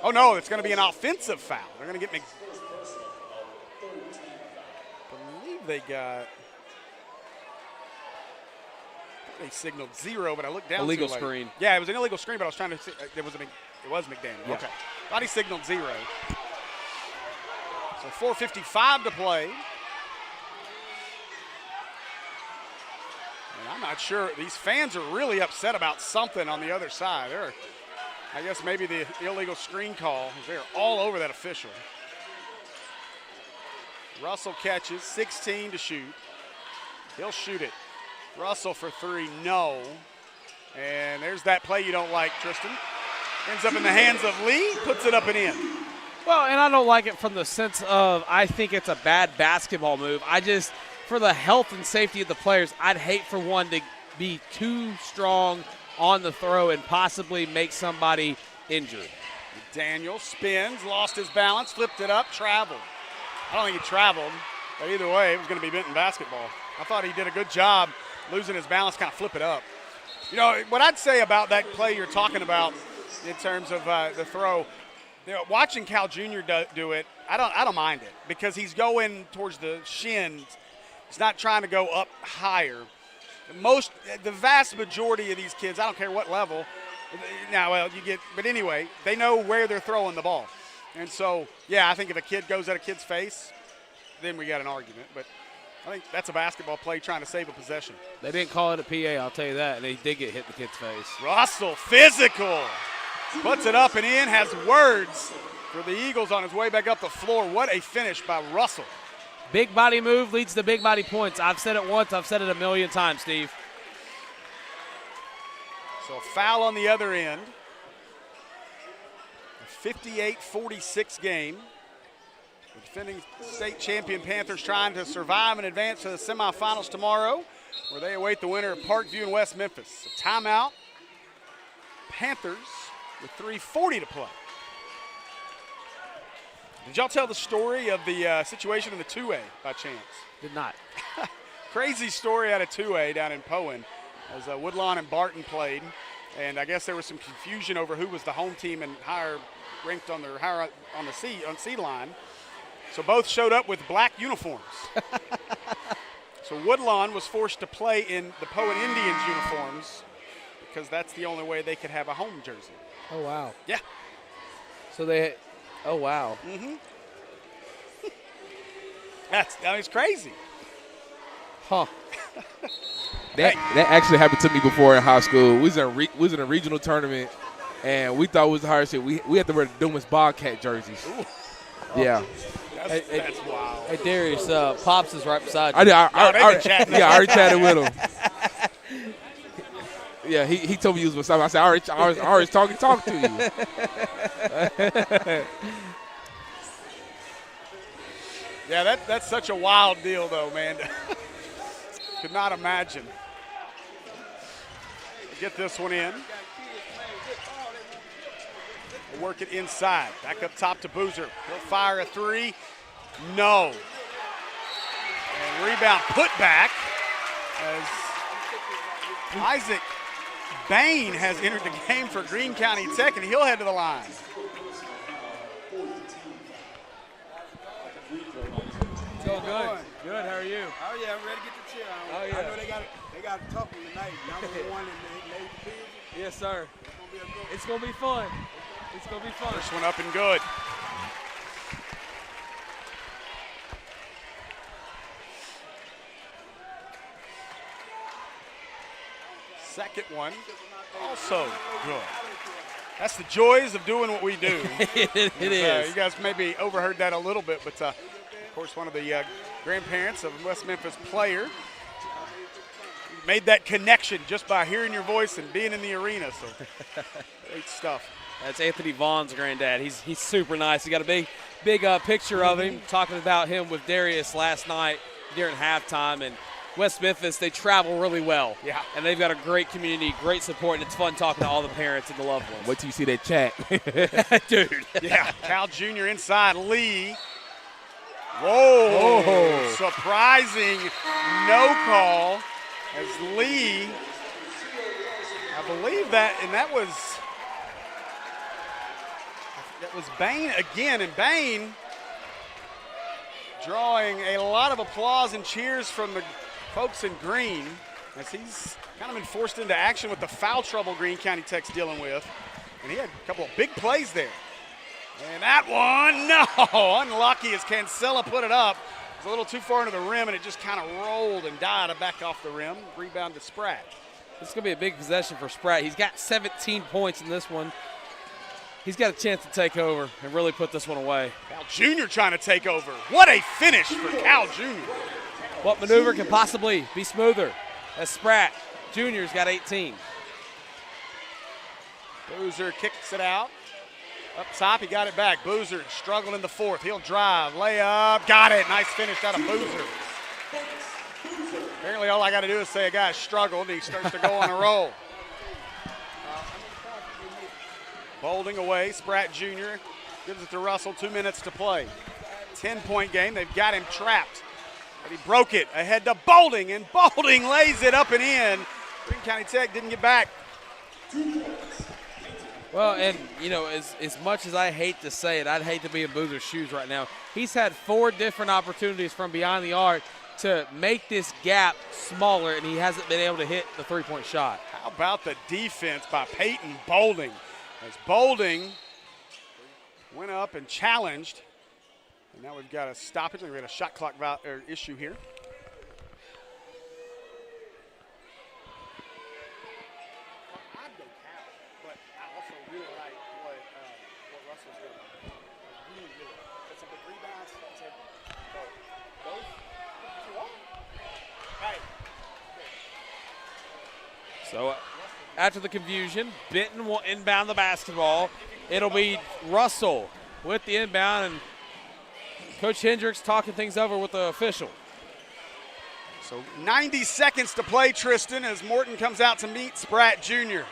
[SPEAKER 1] Oh, no, it's going to be an offensive foul. They're going to get they got, they signaled 0, but I looked down.
[SPEAKER 2] Illegal
[SPEAKER 1] too late.
[SPEAKER 2] screen.
[SPEAKER 1] Yeah, it was an illegal screen, but I was trying to see. It was McDaniel.
[SPEAKER 2] Yeah.
[SPEAKER 1] Okay. Thought he signaled 0. So 4:55 to play. And I'm not sure. These fans are really upset about something on the other side. I guess maybe the illegal screen call. They're all over that official. Russell catches, 16 to shoot. He'll shoot it. Russell for 3, no. And there's that play you don't like, Tristan. Ends up in the hands of Lee, puts it up and in.
[SPEAKER 2] Well, and I don't like it from the sense of I think it's a bad basketball move. I just, for the health and safety of the players, I'd hate for one to be too strong on the throw and possibly make somebody injured.
[SPEAKER 1] Daniel spins, lost his balance, flipped it up, traveled. I don't think he traveled, but either way, it was going to be Benton basketball. I thought he did a good job losing his balance, kind of flip it up. You know, what I'd say about that play you're talking about in terms of the throw, you know, watching Cal Jr. do it, I don't mind it because he's going towards the shins. He's not trying to go up higher. The vast majority of these kids, I don't care what level, but anyway, they know where they're throwing the ball. And so, yeah, I think if a kid goes at a kid's face, then we got an argument. But I think that's a basketball play trying to save a possession.
[SPEAKER 2] They didn't call it a PA, I'll tell you that. And they did get hit in the kid's face.
[SPEAKER 1] Russell, physical. Puts it up and in, has words for the Eagles on his way back up the floor. What a finish by Russell.
[SPEAKER 2] Big body move leads to big body points. I've said it once, I've said it a million times, Steve.
[SPEAKER 1] So foul on the other end. 58-46 game. The defending state champion Panthers trying to survive and advance to the semifinals tomorrow, where they await the winner of Parkview and West Memphis. A timeout. Panthers with 3:40 to play. Did y'all tell the story of the situation in the 2A by chance?
[SPEAKER 2] Did not.
[SPEAKER 1] Crazy story out of 2A down in Poen as Woodlawn and Barton played. And I guess there was some confusion over who was the home team and higher ranked on their higher on the seed line. So both showed up with black uniforms. So Woodlawn was forced to play in the Poen Indians uniforms because that's the only way they could have a home jersey.
[SPEAKER 2] Oh, wow.
[SPEAKER 1] Yeah.
[SPEAKER 2] So oh, wow.
[SPEAKER 1] Mm-hmm. It's crazy.
[SPEAKER 2] Huh.
[SPEAKER 6] That actually happened to me before in high school. We was in a regional tournament, and we thought it was the hardest shit. We had to wear the Dumas Bobcat jerseys.
[SPEAKER 1] Ooh.
[SPEAKER 6] Yeah.
[SPEAKER 1] That's wild.
[SPEAKER 2] Hey, Darius, Pops is right beside you.
[SPEAKER 6] I already chatted with him. Yeah, he told me you was with something. I said, I already talk to you.
[SPEAKER 1] Yeah, that's such a wild deal, though, man. Could not imagine. Get this one in. We'll work it inside. Back up top to Boozer. He'll fire a 3. No. And rebound put back as Isaac Bain has entered the game for Greene County Tech, and he'll head to the line.
[SPEAKER 2] It's all good. Good, how are you?
[SPEAKER 9] Oh, yeah, I'm ready to get the chill on.
[SPEAKER 2] Oh, yeah.
[SPEAKER 9] I know they got a tough one tonight. Number 1 in the Navy Division.
[SPEAKER 2] Yes, sir.
[SPEAKER 9] It's going to
[SPEAKER 2] It's going to be fun. It's going to be fun.
[SPEAKER 1] First one up and good. Second one, also good. That's the joys of doing what we do.
[SPEAKER 2] It is.
[SPEAKER 1] You guys maybe overheard that a little bit, but of course one of the grandparents of a West Memphis player made that connection just by hearing your voice and being in the arena. So great stuff.
[SPEAKER 2] That's Anthony Vaughn's granddad. He's super nice. We got a big picture of him talking about him with Darius last night during halftime. And West Memphis, they travel really well.
[SPEAKER 1] Yeah.
[SPEAKER 2] And they've got a great community, great support, and it's fun talking to all the parents and the loved ones.
[SPEAKER 6] Wait till you see that chat.
[SPEAKER 2] Dude.
[SPEAKER 1] Yeah, Cal Jr. inside, Lee. Whoa. Surprising no call as Lee, I believe that, and that was Bain again, and Bain drawing a lot of applause and cheers from the folks in Greene as he's kind of been forced into action with the foul trouble Greene County Tech's dealing with. And he had a couple of big plays there. And that one, no, unlucky as Cancella put it up. It was a little too far into the rim, and it just kind of rolled and died back off the rim. Rebound to Spratt.
[SPEAKER 2] This is going to be a big possession for Spratt. He's got 17 points in this one. He's got a chance to take over and really put this one away.
[SPEAKER 1] Cal Jr. trying to take over. What a finish for Cal Jr.
[SPEAKER 2] What maneuver can possibly be smoother as Spratt Jr.'s got 18.
[SPEAKER 1] Boozer kicks it out. Up top, he got it back. Boozer struggling in the fourth. He'll drive, layup, got it. Nice finish out of Boozer. Apparently all I got to do is say a guy struggled, and he starts to go on a roll. Holding away, Spratt Jr. gives it to Russell, 2 minutes to play. 10-point game, they've got him trapped. But he broke it ahead to Boulding, and Boulding lays it up and in. Greene County Tech didn't get back.
[SPEAKER 2] Well, and, you know, as much as I hate to say it, I'd hate to be in Boozer's shoes right now. He's had 4 different opportunities from behind the arc to make this gap smaller, and he hasn't been able to hit the three-point shot.
[SPEAKER 1] How about the defense by Peyton Boulding? As Boulding went up and challenged. And now we've got a stoppage. We've got a shot clock issue here. But I also really like what Russell's doing. Really, really. Got some big rebounds. Right.
[SPEAKER 2] So after the confusion, Benton will inbound the basketball. It'll be Russell with the inbound, and Coach Hendricks talking things over with the official.
[SPEAKER 1] So 90 seconds to play, Tristan, as Morton comes out to meet Spratt Jr.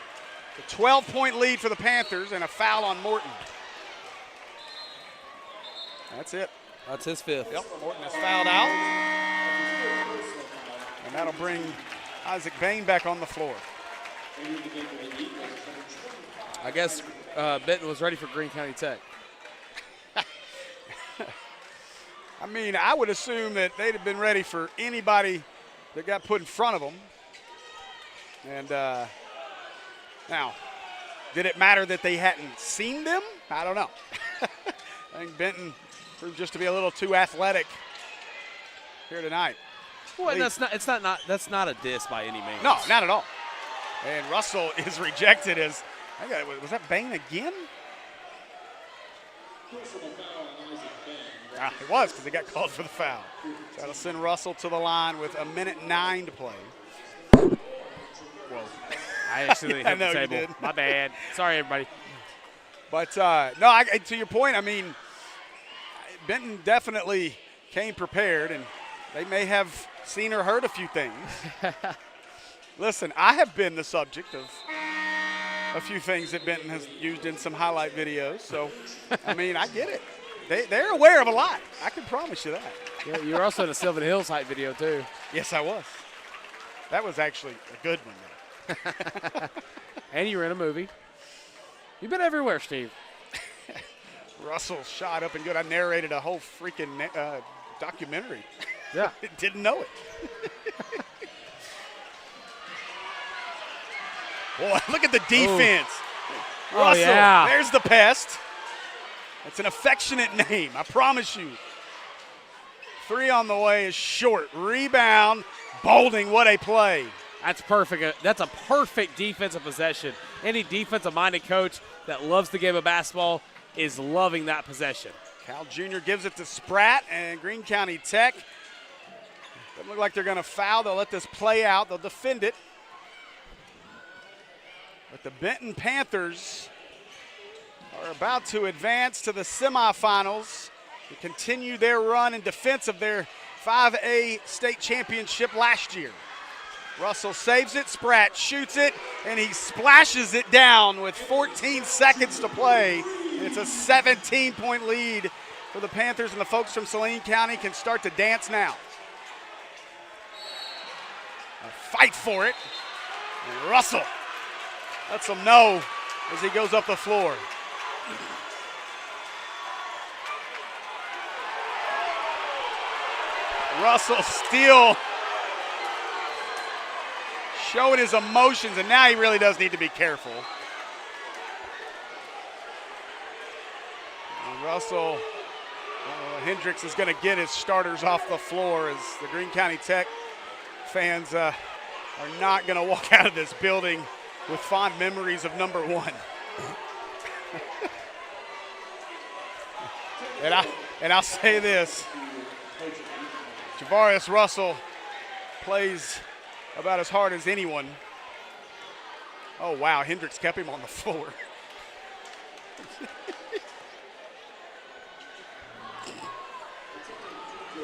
[SPEAKER 1] The 12-point lead for the Panthers and a foul on Morton. That's it.
[SPEAKER 2] That's his fifth.
[SPEAKER 1] Yep, Morton is fouled out. And that'll bring Isaac Bain back on the floor.
[SPEAKER 2] I guess Benton was ready for Greene County Tech.
[SPEAKER 1] I mean, I would assume that they'd have been ready for anybody that got put in front of them. And now, did it matter that they hadn't seen them? I don't know. I think Benton proved just to be a little too athletic here tonight.
[SPEAKER 2] Well, that's not a diss by any means.
[SPEAKER 1] No, not at all. And Russell is rejected as, was that Bain again? It was, because he got called for the foul. So that'll send Russell to the line with 1:09 to play.
[SPEAKER 2] Whoa. I actually hit the table. My bad. Sorry, everybody.
[SPEAKER 1] But, no, to your point, I mean, Benton definitely came prepared, and they may have seen or heard a few things. Listen, I have been the subject of a few things that Benton has used in some highlight videos. So, I mean, I get it. They're aware of a lot. I can promise you that.
[SPEAKER 2] Yeah, you were also in a Sylvan Hills hype video, too.
[SPEAKER 1] Yes, I was. That was actually a good one, though.
[SPEAKER 2] And you were in a movie. You've been everywhere, Steve.
[SPEAKER 1] Russell shot up and good. I narrated a whole freaking documentary.
[SPEAKER 2] Yeah.
[SPEAKER 1] Didn't know it. Boy, look at the defense.
[SPEAKER 2] Oh,
[SPEAKER 1] Russell,
[SPEAKER 2] yeah.
[SPEAKER 1] there's the pest. It's an affectionate name, I promise you. 3 on the way is short. Rebound, Bolding, what a play.
[SPEAKER 2] That's perfect. That's a perfect defensive possession. Any defensive-minded coach that loves the game of basketball is loving that possession.
[SPEAKER 1] Cal Jr. gives it to Spratt, and Greene County Tech. Doesn't look like they're going to foul. They'll let this play out. They'll defend it. But the Benton Panthers are about to advance to the semifinals to continue their run in defense of their 5A state championship last year. Russell saves it, Spratt shoots it, and he splashes it down with 14 seconds to play. And it's a 17-point lead for the Panthers, and the folks from Saline County can start to dance now. A fight for it. And Russell lets him know as he goes up the floor. Russell still showing his emotions, and now he really does need to be careful. And Russell, Hendricks is going to get his starters off the floor as the Greene County Tech fans are not going to walk out of this building with fond memories of number 1. And I'll say this, Javarius Russell plays about as hard as anyone. Oh, wow, Hendricks kept him on the floor.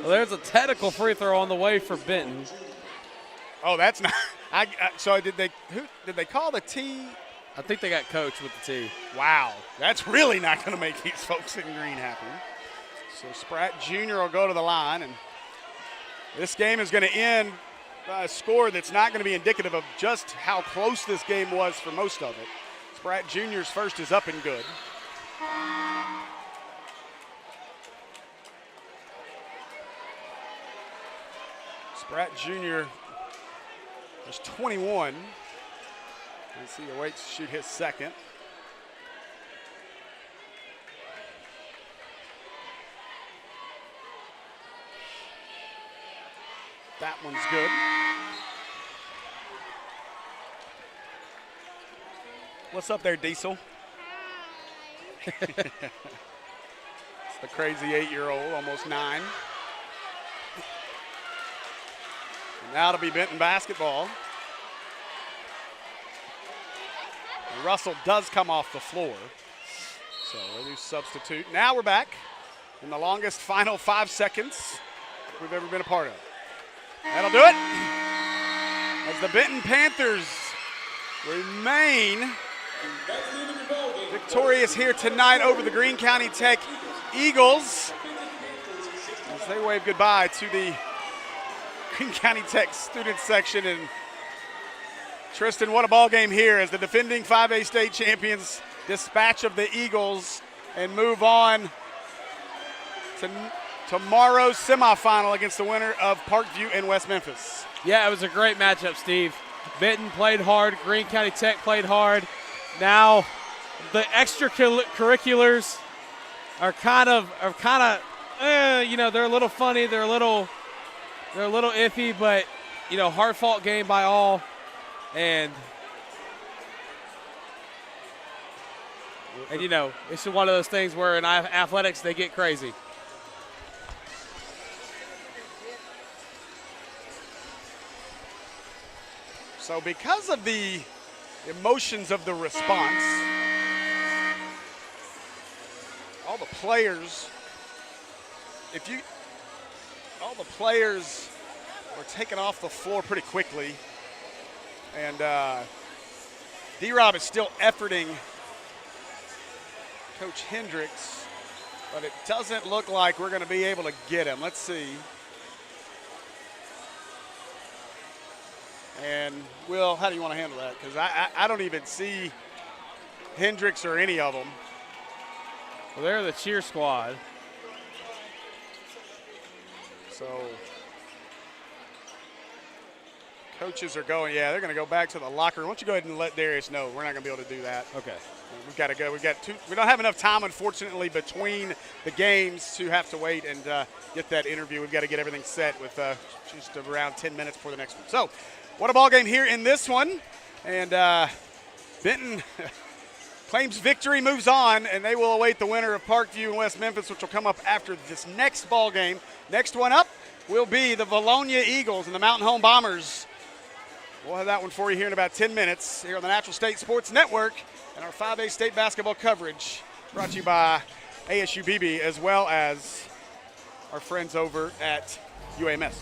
[SPEAKER 2] Well, there's a technical free throw on the way for Benton.
[SPEAKER 1] Oh, that's not. So did they call the T?
[SPEAKER 2] I think they got coached with the T.
[SPEAKER 1] Wow, that's really not going to make these folks in Greene happy. So Spratt Jr. will go to the line, and this game is going to end by a score that's not going to be indicative of just how close this game was for most of it. Spratt Jr.'s first is up and good. Spratt Jr. is 21. As he awaits to shoot his second. That one's good. What's up there, Diesel? It's the crazy 8-year-old, almost 9. And now it'll be Benton basketball. And Russell does come off the floor. So they do substitute. Now we're back in the longest final 5 seconds we've ever been a part of. That'll do it. As the Benton Panthers remain victorious here tonight over the Greene County Tech Eagles. As they wave goodbye to the Greene County Tech student section. And Tristan, what a ball game here as the defending 5A state champions dispatch of the Eagles and move on to tomorrow's semifinal against the winner of Parkview and West Memphis.
[SPEAKER 2] Yeah, it was a great matchup, Steve. Benton played hard. Greene County Tech played hard. Now the extracurriculars are kind of they're a little funny. They're a little iffy, but hard-fought game by all. And it's one of those things where in athletics they get crazy.
[SPEAKER 1] So because of the emotions of the response, all the players were taken off the floor pretty quickly. And D-Rob is still efforting Coach Hendricks, but it doesn't look like we're going to be able to get him. Let's see. And, Will, how do you want to handle that? Because I don't even see Hendricks or any of them.
[SPEAKER 2] Well, they're the cheer squad.
[SPEAKER 1] So Coaches are going. Yeah, they're going to go back to the locker room. Why don't you go ahead and let Darius know? We're not going to be able to do that.
[SPEAKER 2] Okay.
[SPEAKER 1] We've got to go. We don't have enough time, unfortunately, between the games to have to wait and get that interview. We've got to get everything set with just around 10 minutes before the next one. So, what a ball game here in this one. And Benton claims victory, moves on, and they will await the winner of Parkview and West Memphis, which will come up after this next ball game. Next one up will be the Valonia Eagles and the Mountain Home Bombers. We'll have that one for you here in about 10 minutes here on the Natural State Sports Network and our 5A state basketball coverage brought to you by ASU BB as well as our friends over at UAMS.